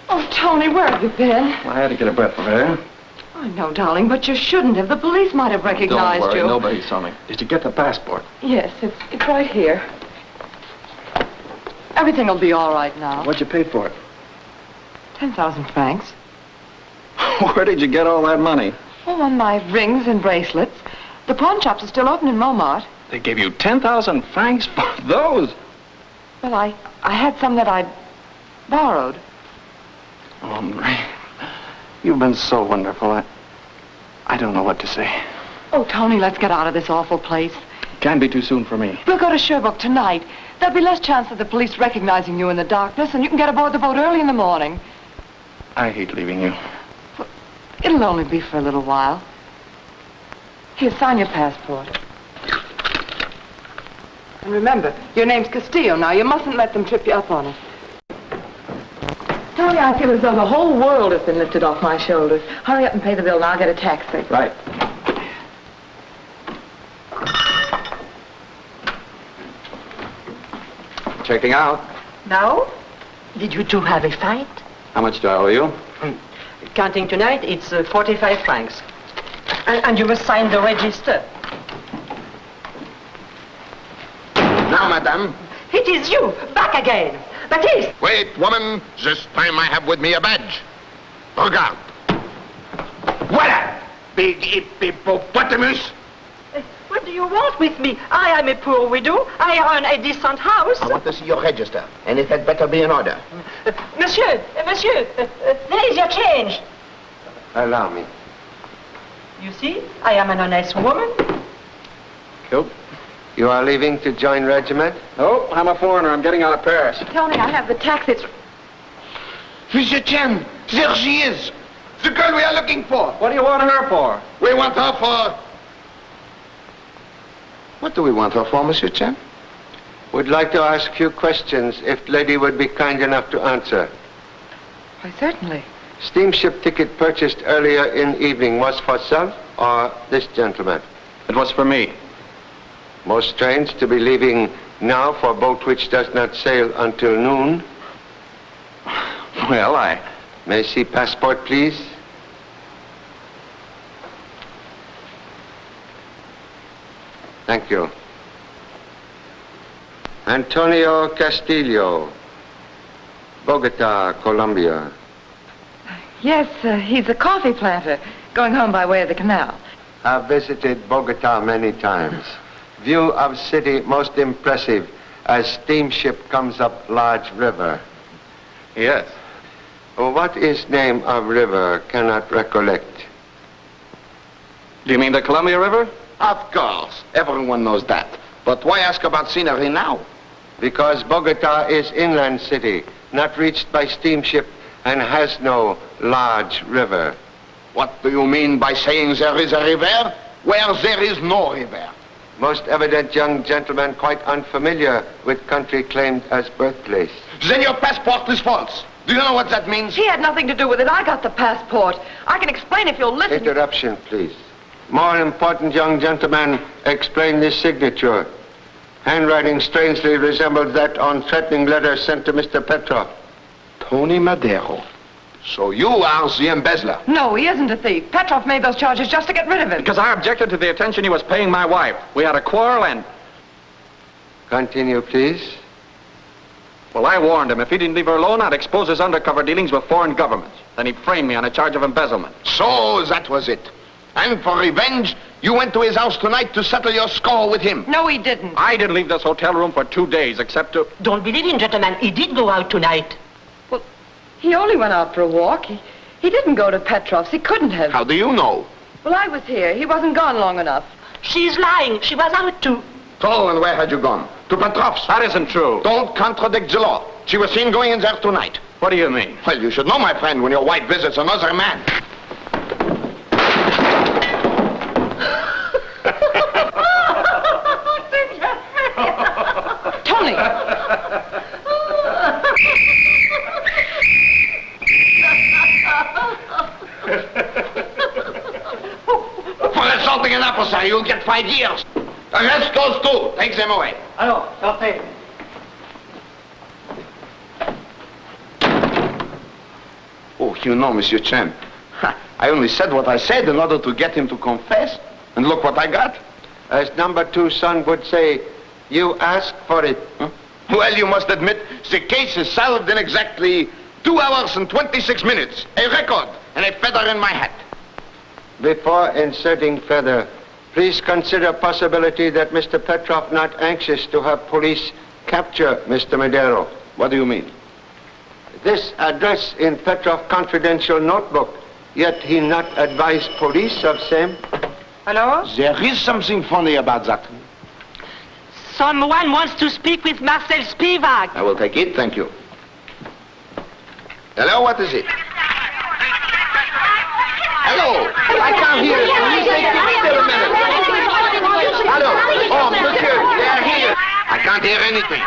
Oh, Tony, where have you been? I had to get a breath of air. I know, darling, but you shouldn't have. The police might have recognized Don't worry, you. nobody saw me. Did you get the passport? Yes, it's right here. Everything will be all right now. What'd you pay for it? 10,000 francs. Where did you get all that money? Oh, on my rings and bracelets. The pawn shops are still open in Montmartre. They gave you 10,000 francs for those? Well, I had some that I'd borrowed. Oh, Marie, you've been so wonderful. I don't know what to say. Oh, Tony, let's get out of this awful place. Can't be too soon for me. We'll go to Sherbrooke tonight. There'll be less chance of the police recognizing you in the darkness, and you can get aboard the boat early in the morning. I hate leaving you. It'll only be for a little while. Here, sign your passport. And remember, your name's Castillo now. You mustn't let them trip you up on it. Tony, I feel as though the whole world has been lifted off my shoulders. Hurry up and pay the bill, and I'll get a taxi. Right. Checking out. Now, did you two have a fight? How much do I owe you? Counting tonight, it's 45 francs. And you must sign the register. Now, madame. It is you, back again. Baptiste! Wait, woman. This time I have with me a badge. Regarde. Voilà! Big hippopotamus. What do you want with me? I am a poor widow. I own a decent house. I want to see your register, and it had better be in order. Monsieur, there is your change. Allow me. You see, I am an honest woman. Cool. You are leaving to join regiment? No, I'm a foreigner. I'm getting out of Paris. Tony, I have the taxi. Monsieur Chen, there she is. The girl we are looking for. What do you want her for? We want her for... What do we want her for, Monsieur Chen? Would like to ask a few questions, if lady would be kind enough to answer. Why, certainly. Steamship ticket purchased earlier in evening was for self or this gentleman? It was for me. Most strange to be leaving now for a boat which does not sail until noon. Well, I... May I see passport, please? Thank you. Antonio Castillo, Bogota, Colombia. Yes, he's a coffee planter, going home by way of the canal. I've visited Bogota many times. View of city most impressive as steamship comes up large river. Yes. What is name of river? Cannot recollect. Do you mean the Columbia River? Of course. Everyone knows that. But why ask about scenery now? Because Bogota is inland city, not reached by steamship, and has no large river. What do you mean by saying there is a river where there is no river? Most evident young gentleman quite unfamiliar with country claimed as birthplace. Then your passport is false. Do you know what that means? He had nothing to do with it. I got the passport. I can explain if you'll listen. Interruption, please. More important, young gentleman, explain this signature. Handwriting strangely resembles that on threatening letter sent to Mr. Petroff. Tony Madero. So you are the embezzler. No, he isn't a thief. Petrov made those charges just to get rid of him. Because I objected to the attention he was paying my wife. We had a quarrel and... Continue, please. Well, I warned him if he didn't leave her alone, I'd expose his undercover dealings with foreign governments. Then he framed me on a charge of embezzlement. So that was it. And for revenge, you went to his house tonight to settle your score with him. No, he didn't. I didn't leave this hotel room for 2 days, except to... Don't believe him, gentlemen. He did go out tonight. Well, he only went out for a walk. He didn't go to Petrov's. He couldn't have. How do you know? Well, I was here. He wasn't gone long enough. She's lying. She was out too. So, and where had you gone? To Petrov's? That isn't true. Don't contradict the law. She was seen going in there tonight. What do you mean? Well, you should know, my friend, when your wife visits another man. Tony! For assaulting an officer, you'll get 5 years. Arrest those two. Take them away. Alors, sortez. Oh, you know, Monsieur Chen, I only said what I said in order to get him to confess. And look what I got. As number 2 son would say, you asked for it. Huh? Well, you must admit, the case is solved in exactly 2 hours and 26 minutes. A record and a feather in my hat. Before inserting feather, please consider possibility that Mr. Petrov not anxious to have police capture Mr. Madero. What do you mean? This address in Petrov confidential notebook, yet he not advised police of same. Hello? There is something funny about that. Someone wants to speak with Marcel Spivak. I will take it, thank you. Hello, what is it? Hello, I can't hear it. Can you say still a minute? Hello, oh, monsieur, they are here. I can't hear anything.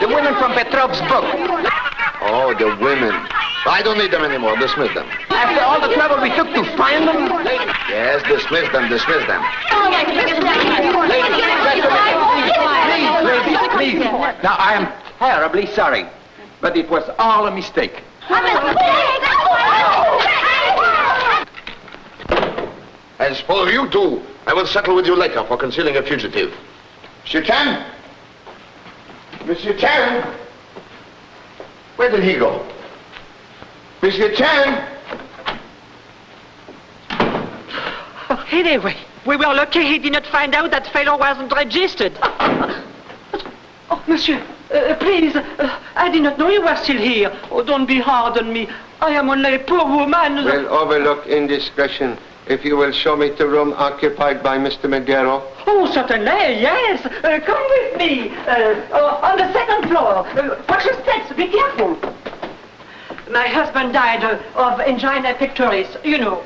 The women from Petrov's book. Oh, the women. I don't need them anymore. Dismiss them. After all the trouble we took to find them? Yes, dismiss them, dismiss them. Please. Now, I am terribly sorry, but it was all a mistake. As for you two, I will settle with you later for concealing a fugitive. Monsieur Chan? Monsieur Chan? Where did he go? Monsieur Chan? Anyway, we were lucky he did not find out that fellow wasn't registered. Oh, monsieur, please, I did not know you were still here. Oh, don't be hard on me. I am only a poor woman. We'll overlook indiscretion if you will show me the room occupied by Mr. Madero. Oh, certainly, yes. Come with me. On the second floor. Watch your steps, be careful. My husband died of angina pectoris, you know.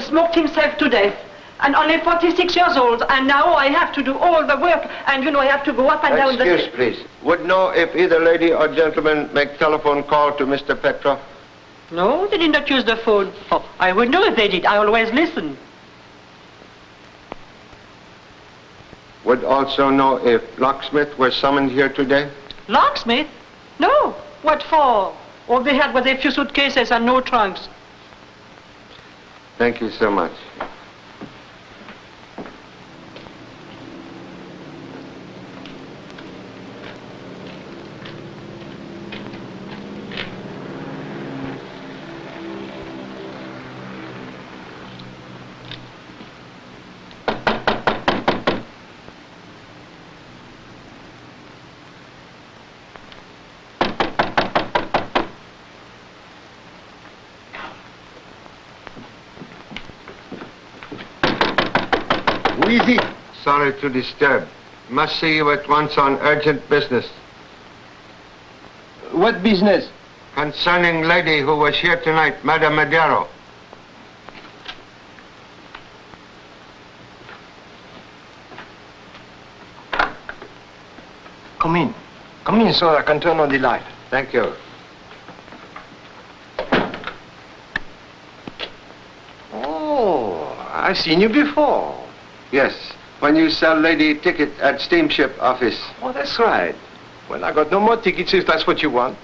Smoked himself to death. And only 46 years old. And now I have to do all the work. And, you know, I have to go up and down the... Excuse, please. Would know if either lady or gentleman make telephone call to Mr. Petrov? No, they did not use the phone. Oh, I would know if they did. I always listen. Would also know if locksmith were summoned here today? Locksmith? No. What for? All they had was a few suitcases and no trunks. Thank you so much. Who is it? Sorry to disturb. Must see you at once on urgent business. What business? Concerning lady who was here tonight, Madame Madero. Come in. Come in so I can turn on the light. Thank you. Oh, I've seen you before. Yes, When you sell lady ticket at steamship office. Oh, that's right. Well, I got no more tickets if that's what you want.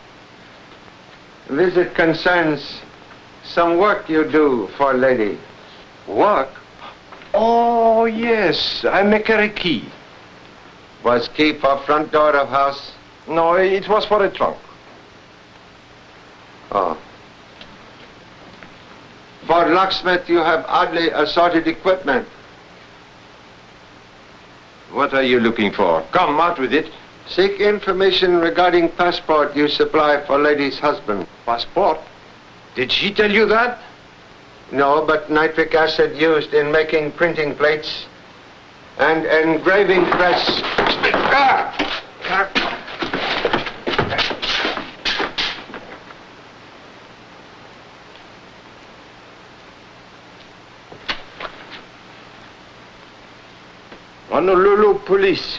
Visit concerns some work you do for lady. Work? Oh, yes. I make her a key. Was key for front door of house? No, it was for a trunk. Oh. For locksmith, you have oddly assorted equipment. What are you looking for? Come, out with it. Seek information regarding passport you supply for lady's husband. Passport? Did she tell you that? No, but nitric acid used in making printing plates and engraving press. Honolulu police.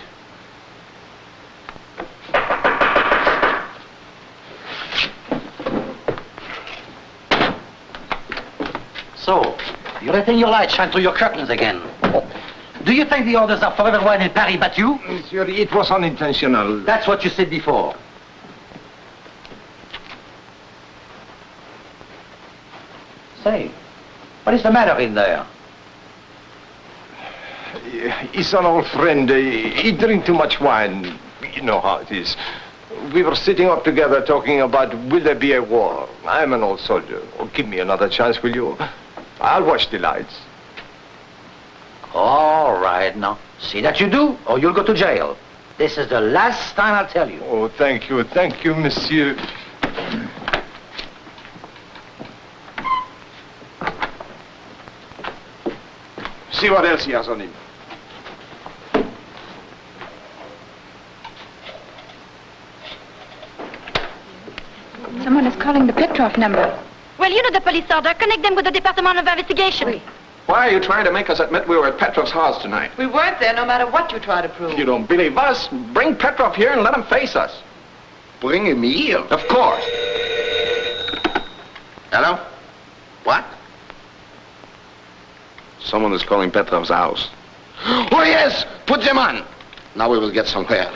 So, you're letting your light shine through your curtains again. Do you think the orders of Forever Wine in Paris but you? Monsieur, it was unintentional. That's what you said before. Say, what is the matter in there? He's an old friend. He drinks too much wine. You know how it is. We were sitting up together talking about will there be a war. I'm an old soldier. Oh, give me another chance, will you? I'll watch the lights. All right, now. See that you do, or you'll go to jail. This is the last time I'll tell you. Oh, thank you, monsieur. See what else he has on him. Someone is calling the Petrov number. Well, you know the police order. Connect them with the Department of Investigation. Oui. Why are you trying to make us admit we were at Petrov's house tonight? We weren't there no matter what you try to prove. If you don't believe us, bring Petrov here and let him face us. Bring him here? Of course. Hello? What? Someone is calling Petrov's house. Oh, yes! Put them on! Now we will get somewhere.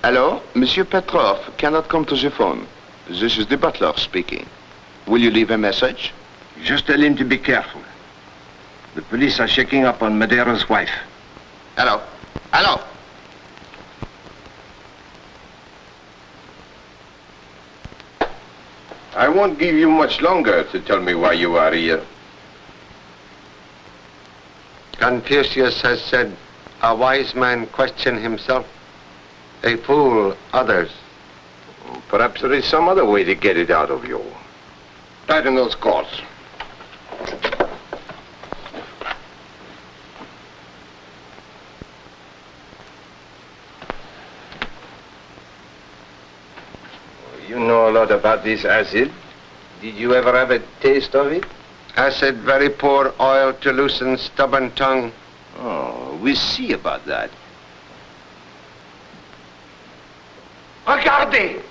Hello? Monsieur Petrov cannot come to the phone. This is the butler speaking. Will you leave a message? Just tell him to be careful. The police are checking up on Madeira's wife. Hello? Hello? I won't give you much longer to tell me why you are here. Confucius has said, a wise man question himself, a fool others. Perhaps there is some other way to get it out of you. Tighten those cords. You know a lot about this acid. Did you ever have a taste of it? Acid, very poor oil to loosen stubborn tongue. Oh, we'll see about that. Regardez!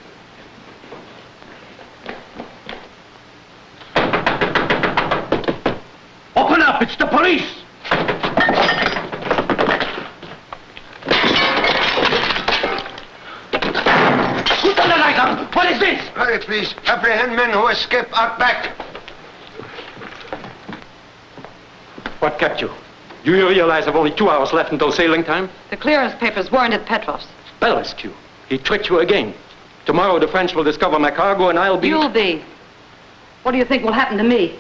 Open up! It's the police! Who's on the light on? What is this? Hurry, please. Apprehend men who escape out back. What kept you? Do you realize I've only 2 hours left until sailing time? The clearance papers weren't at Petrov's. Belrescu. He tricked you again. Tomorrow the French will discover my cargo and I'll be... You'll be. What do you think will happen to me?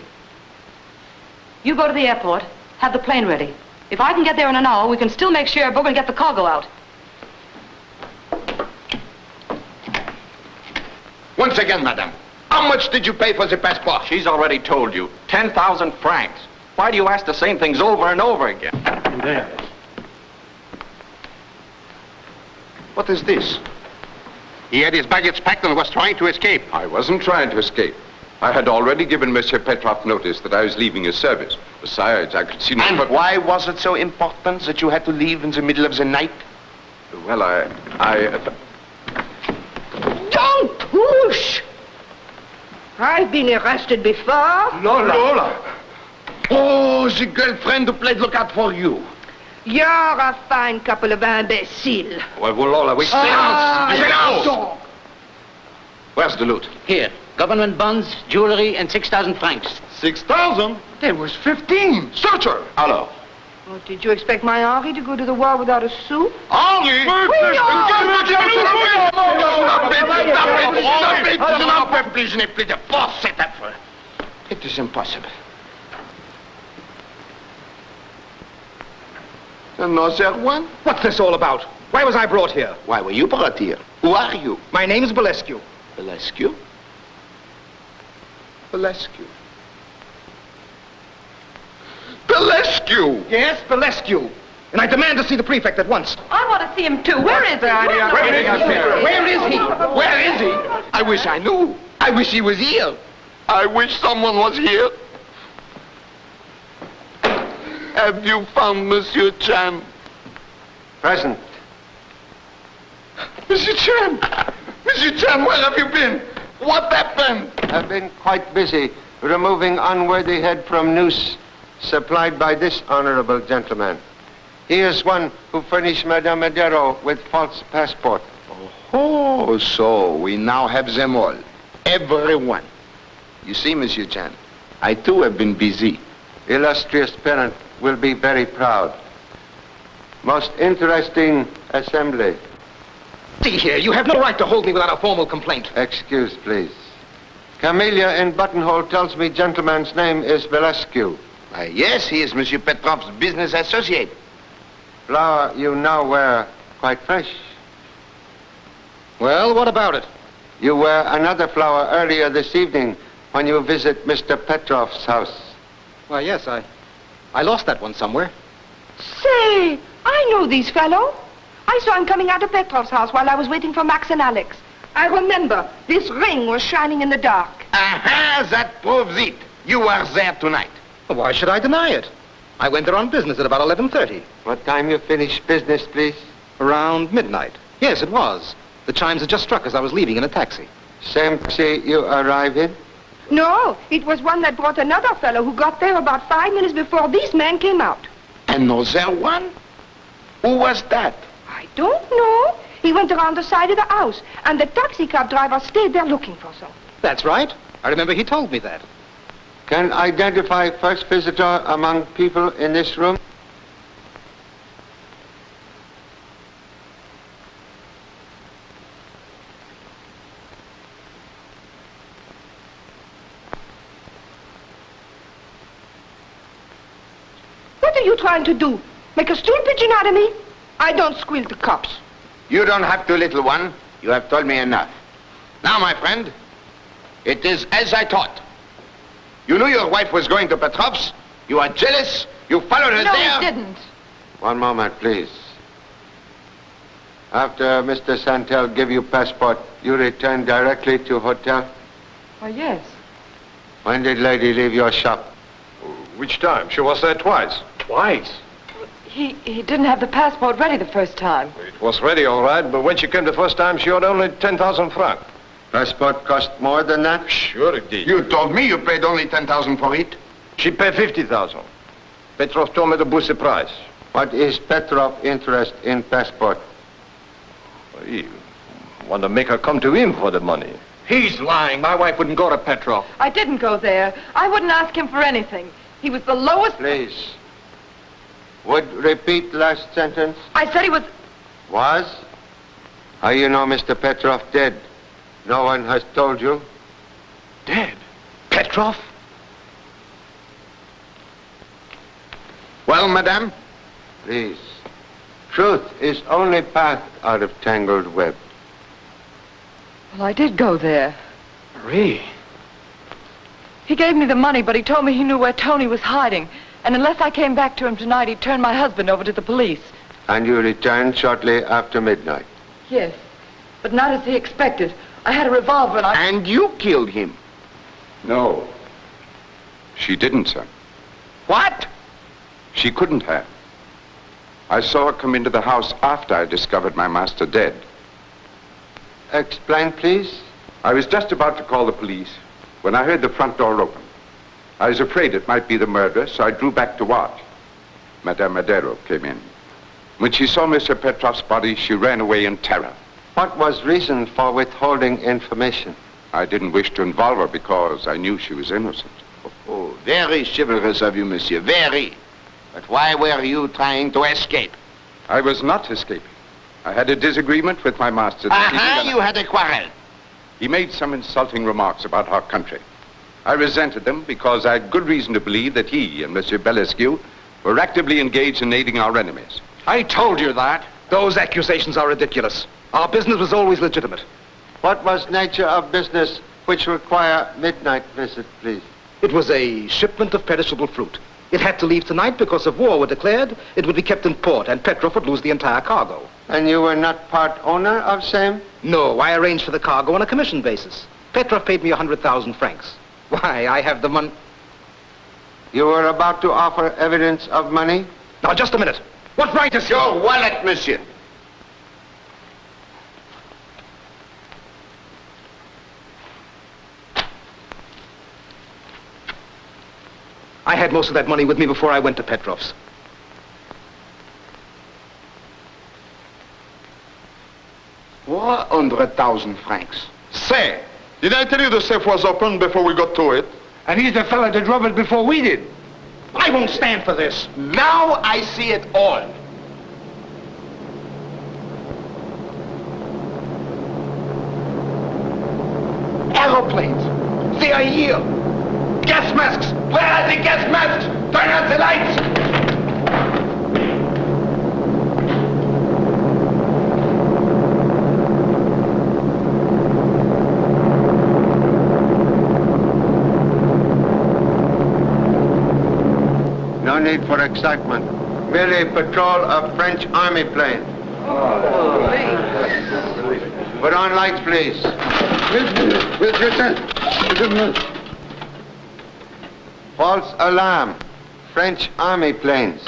You go to the airport, have the plane ready. If I can get there in an hour, we can still make Cherbourg and get the cargo out. Once again, madame, how much did you pay for the passport? She's already told you. 10,000 francs. Why do you ask the same things over and over again? There. What is this? He had his baggage packed and was trying to escape. I wasn't trying to escape. I had already given Monsieur Petrov notice that I was leaving his service. Besides, I could see no... And why was it so important that you had to leave in the middle of the night? Well, Don't push! I've been arrested before. Lola! Oh, the girlfriend who played lookout for you. You're a fine couple of imbeciles. Well, Lola, we Silence! Where's the loot? Here. Government bonds, jewelry, and 6,000 francs. 6,000? There was 15. Search her. Hello. Oh, did you expect my Henri to go to the war without a sou? Henri! It is impossible. Another one? What's this all about? Why was I brought here? Why were you brought here? Who are you? My name's Bolescu. Bolescu? Bolescu. Bolescu! Yes, Bolescu. And I demand to see the prefect at once. I want to see him too. Where is he? Where is he? Where is he? I wish I knew. I wish he was here. I wish someone was here. Have you found Monsieur Chan? Present. Monsieur Chan! Monsieur Chan, where have you been? What happened? I've been quite busy removing unworthy head from noose supplied by this honorable gentleman. He is one who furnished Madame Madero with false passport. Oh, so we now have them all. Everyone. You see, Monsieur Chan, I too have been busy. Illustrious parent will be very proud. Most interesting assembly. See here, you have no right to hold me without a formal complaint. Excuse, please. Camellia in buttonhole tells me gentleman's name is Bolescu. Yes, he is Monsieur Petrov's business associate. Flower you now wear quite fresh. Well, what about it? You wear another flower earlier this evening when you visit Mr. Petrov's house. Why, yes, I lost that one somewhere. Say, I know this fellow. I saw him coming out of Petrov's house while I was waiting for Max and Alex. I remember this ring was shining in the dark. Aha, that proves it. You were there tonight. Well, why should I deny it? I went there on business at about 11:30. What time you finish business, please? Around midnight. Yes, it was. The chimes had just struck as I was leaving in a taxi. Same taxi you arrive in? No, it was one that brought another fellow who got there about 5 minutes before these men came out. Another one? Who was that? I don't know. He went around the side of the house, and the taxi cab driver stayed there looking for some. That's right. I remember he told me that. Can identify first visitor among people in this room? What are you trying to do? Make a stool pigeon out of me? I don't squeal to cops. You don't have to, little one. You have told me enough. Now, my friend, it is as I thought. You knew your wife was going to Petrov's. You are jealous. You followed her there. No, he didn't. One moment, please. After Mr. Santel gave you passport, you returned directly to hotel? Oh, yes. When did lady leave your shop? Which time? She was there twice. Twice? He didn't have the passport ready the first time. It was ready, all right, but when she came the first time, she owed only 10,000 francs. Passport cost more than that? Sure it did. You told me you paid only 10,000 for it. She paid 50,000. Petrov told me to boost the price. What is Petrov's interest in passport? He want to make her come to him for the money. He's lying. My wife wouldn't go to Petrov. I didn't go there. I wouldn't ask him for anything. He was the lowest... Please. Would repeat last sentence? I said he was... Was? How you know Mr. Petrov dead? No one has told you? Dead? Petrov? Well, madame? Please. Truth is only path out of tangled web. Well, I did go there. Marie. He gave me the money, but he told me he knew where Tony was hiding. And unless I came back to him tonight, he'd turn my husband over to the police. And you returned shortly after midnight? Yes, but not as he expected. I had a revolver and I... And you killed him? No. She didn't, sir. What? She couldn't have. I saw her come into the house after I discovered my master dead. Explain, please. I was just about to call the police when I heard the front door open. I was afraid it might be the murderer, so I drew back to watch. Madame Madero came in. When she saw Mr. Petrov's body, she ran away in terror. What was reason for withholding information? I didn't wish to involve her because I knew she was innocent. Oh, very chivalrous of you, monsieur, very. But why were you trying to escape? I was not escaping. I had a disagreement with my master. You had a quarrel. He made some insulting remarks about our country. I resented them because I had good reason to believe that he and Monsieur Belescu were actively engaged in aiding our enemies. I told you that. Those accusations are ridiculous. Our business was always legitimate. What was nature of business which require midnight visit, please? It was a shipment of perishable fruit. It had to leave tonight because if war were declared, it would be kept in port and Petrov would lose the entire cargo. And you were not part owner of same? No, I arranged for the cargo on a commission basis. Petrov paid me 100,000 francs. Why, I have the money. You were about to offer evidence of money? Now, just a minute. What right is your wallet, monsieur? I had most of that money with me before I went to Petrov's. $400,000. Say, did I tell you the safe was open before we got to it? And he's the fellow that drove it before we did. I won't stand for this. Now I see it all. Aeroplanes. They are here. Gas masks. Where are the gas masks? Turn out the lights. No need for excitement. Merely patrol of French army plane. Put on lights, please. False alarm. French army planes.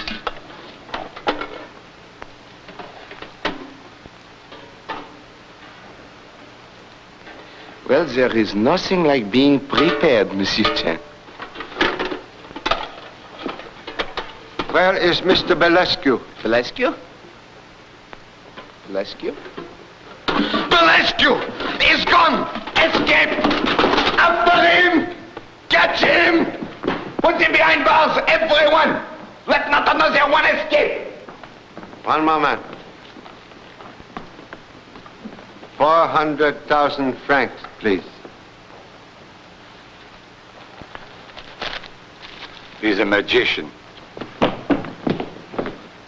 Well, there is nothing like being prepared, Monsieur Chen. Where is Mr. Belescu? Belescu? Belescu? Belescu! He's gone! Escape! After him! Catch him! Put him behind bars, everyone! Let not another one escape! One moment. 400,000 francs, please. He's a magician.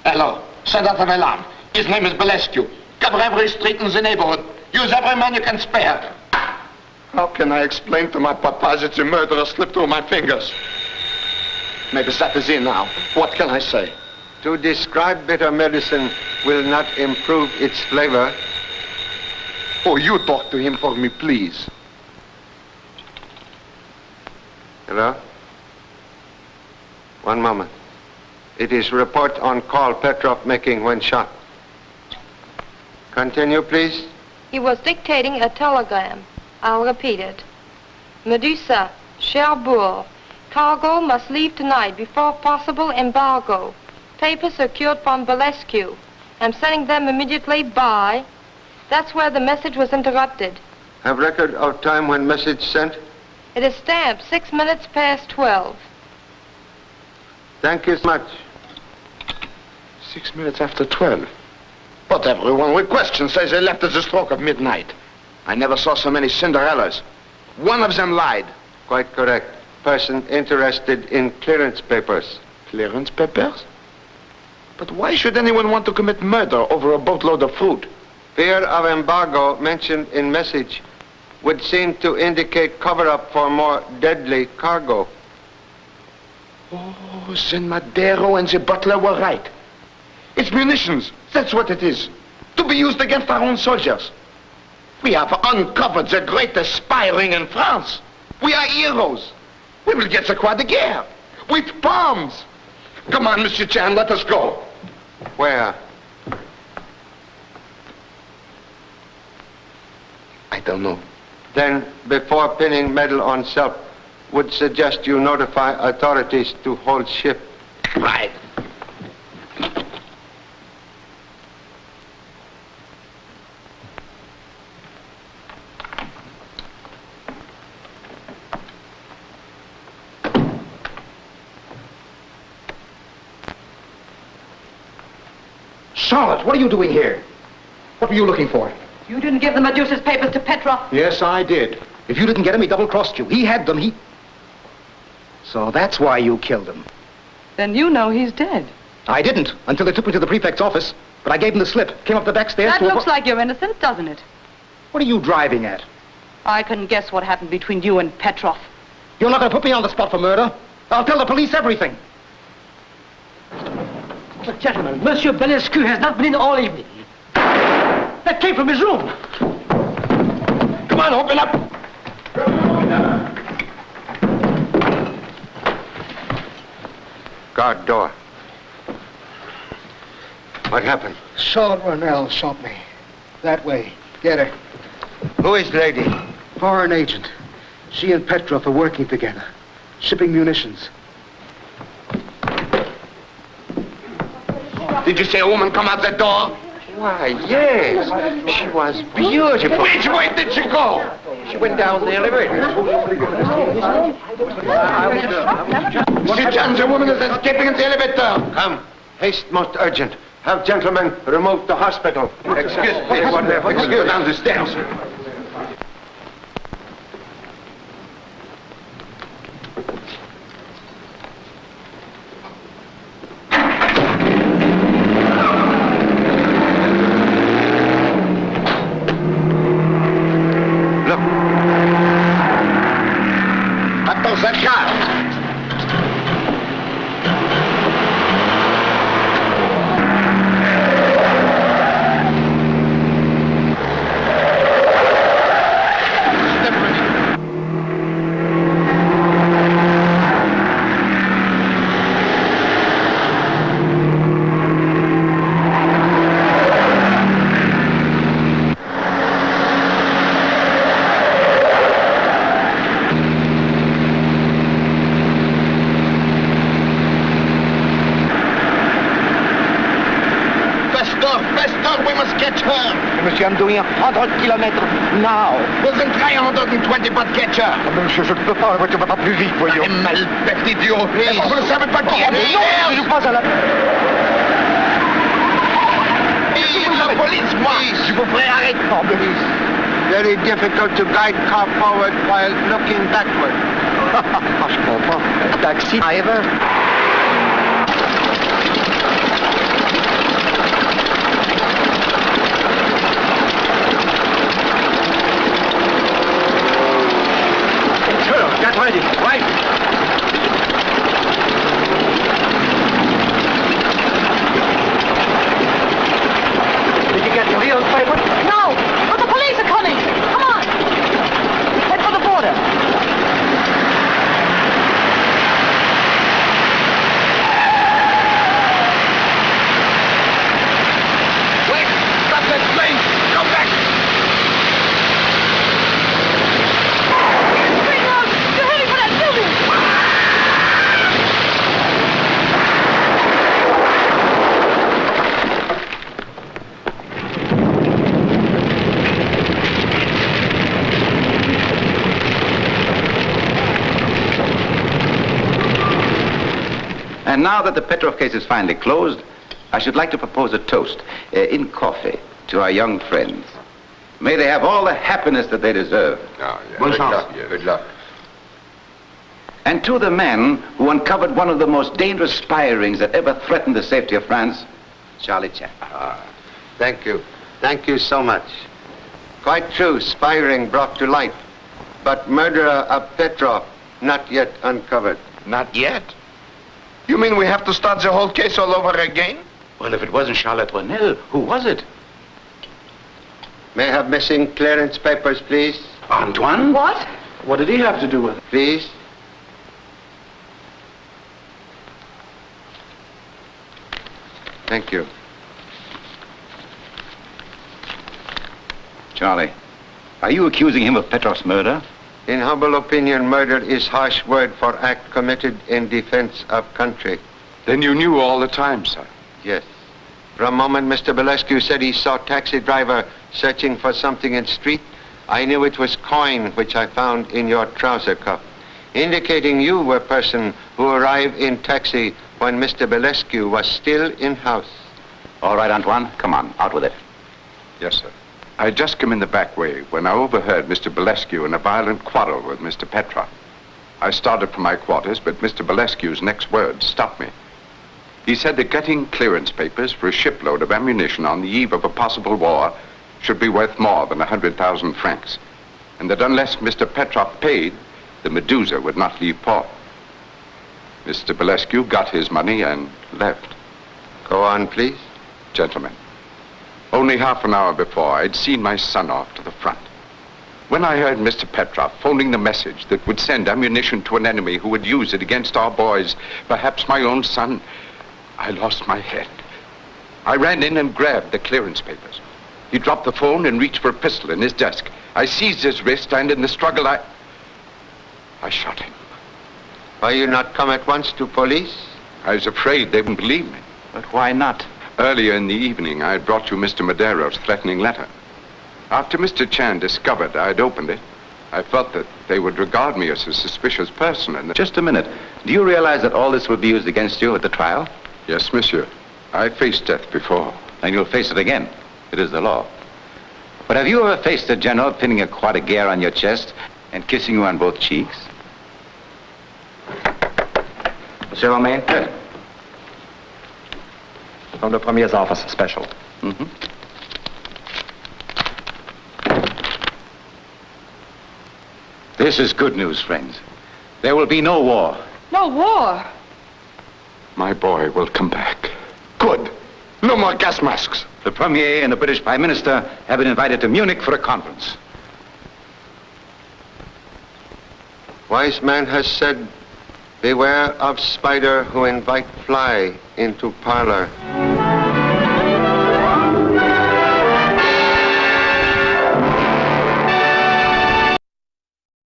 Hello. Send out an alarm. His name is Belescu. Cover every street in the neighborhood. Use every man you can spare. How can I explain to my papa that the murderer slipped through my fingers? Maybe that is it now. What can I say? To describe bitter medicine will not improve its flavor. Oh, you talk to him for me, please. Hello? One moment. It is report on call Petrov making when shot. Continue, please. He was dictating a telegram. I'll repeat it. Medusa, Cherbourg. Cargo must leave tonight before possible embargo. Papers secured from Belescu. I'm sending them immediately by. That's where the message was interrupted. Have record of time when message sent? It is stamped 6 minutes past 12. Thank you so much. 6 minutes after 12. But everyone with questions says they left at the stroke of midnight. I never saw so many Cinderellas. One of them lied. Quite correct. Person interested in clearance papers. Clearance papers? But why should anyone want to commit murder over a boatload of fruit? Fear of embargo mentioned in message would seem to indicate cover-up for more deadly cargo. Oh, then Madero and the butler were right. It's munitions. That's what it is. To be used against our own soldiers. We have uncovered the greatest spy ring in France. We are heroes. We will get the Croix de Guerre. With bombs. Come on, Monsieur Chan, let us go. Where? I don't know. Then, before pinning medal on self, would suggest you notify authorities to hold ship. Right. Charlotte, what are you doing here? What were you looking for? You didn't give the Medusa's papers to Petrov. Yes, I did. If you didn't get him, he double-crossed you. He had them, So that's why you killed him. Then you know he's dead. I didn't, until they took me to the prefect's office. But I gave him the slip, came up the back stairs That looks like you're innocent, doesn't it? What are you driving at? I can guess what happened between you and Petrov. You're not going to put me on the spot for murder. I'll tell the police everything. But gentlemen, Monsieur Belescu has not been in all evening. That came from his room. Come on, open up. Guard door. What happened? Charlotte Ronell shot me. That way. Get her. Who is lady? Foreign agent. She and Petrov are working together. Shipping munitions. Did you see a woman come out the door? Why, yes. She was beautiful. Which way did she go? She went down the elevator. Sergeant, the woman is escaping in the elevator. Come. Haste most urgent. Have gentlemen removed to hospital. Excuse me. Excuse down the stairs. I'm doing 100 kilometers now. Vous êtes 320 pas de catcher. Monsieur, je ne peux pas, tu ne vas pas plus vite, voyons. Malbête idiot. Vous ne savez pas qui est. Non, je passe à la... La police, moi. Je vous ferai arrêter. Very difficult to guide car forward while looking backward. Je comprends. Taxi driver. Get ready, right? Did you get your heels paper? No, but the police are coming. Come on. Head for the border. Wait, stop that plane. Come back. And now that the Petrov case is finally closed, I should like to propose a toast in coffee to our young friends. May they have all the happiness that they deserve. Oh, yeah. Bonne Good chance. luck. Good luck. And to the man who uncovered one of the most dangerous spy rings that ever threatened the safety of France, Charlie Chaplin. Thank you. Thank you so much. Quite true, spy ring brought to light. But murderer of Petrov, not yet uncovered. Not yet? You mean we have to start the whole case all over again? Well, if it wasn't Charlotte Ronell, who was it? May I have missing clearance papers, please? Antoine? What? What did he have to do with it? Please. Thank you. Charlie, are you accusing him of Petrov's murder? In humble opinion, murder is harsh word for act committed in defense of country. Then you knew all the time, sir? Yes. For a moment, Mr. Belescu said he saw taxi driver searching for something in street. I knew it was coin which I found in your trouser cuff, indicating you were person who arrived in taxi when Mr. Belescu was still in house. All right, Antoine, come on, out with it. Yes, sir. I had just come in the back way when I overheard Mr. Belescu in a violent quarrel with Mr. Petroff. I started for my quarters, but Mr. Belescu's next words stopped me. He said that getting clearance papers for a shipload of ammunition on the eve of a possible war should be worth more than 100,000 francs, and that unless Mr. Petroff paid, the Medusa would not leave port. Mr. Belescu got his money and left. Go on, please. Gentlemen, only half an hour before, I'd seen my son off to the front. When I heard Mr. Petroff phoning the message that would send ammunition to an enemy who would use it against our boys, perhaps my own son, I lost my head. I ran in and grabbed the clearance papers. He dropped the phone and reached for a pistol in his desk. I seized his wrist, and in the struggle, I shot him. Why you not come at once to police? I was afraid they wouldn't believe me. But why not? Earlier in the evening, I had brought you Mr. Madero's threatening letter. After Mr. Chan discovered I had opened it, I felt that they would regard me as a suspicious person and... Just a minute. Do you realize that all this will be used against you at the trial? Yes, monsieur. I faced death before. And you'll face it again. It is the law. But have you ever faced a general pinning a croix de guerre on your chest and kissing you on both cheeks? Monsieur Romain? From the Premier's office, special. Mm-hmm. This is good news, friends. There will be no war. No war? My boy will come back. Good. No more gas masks. The Premier and the British Prime Minister have been invited to Munich for a conference. Wise man has said, beware of spider who invite fly into parlor.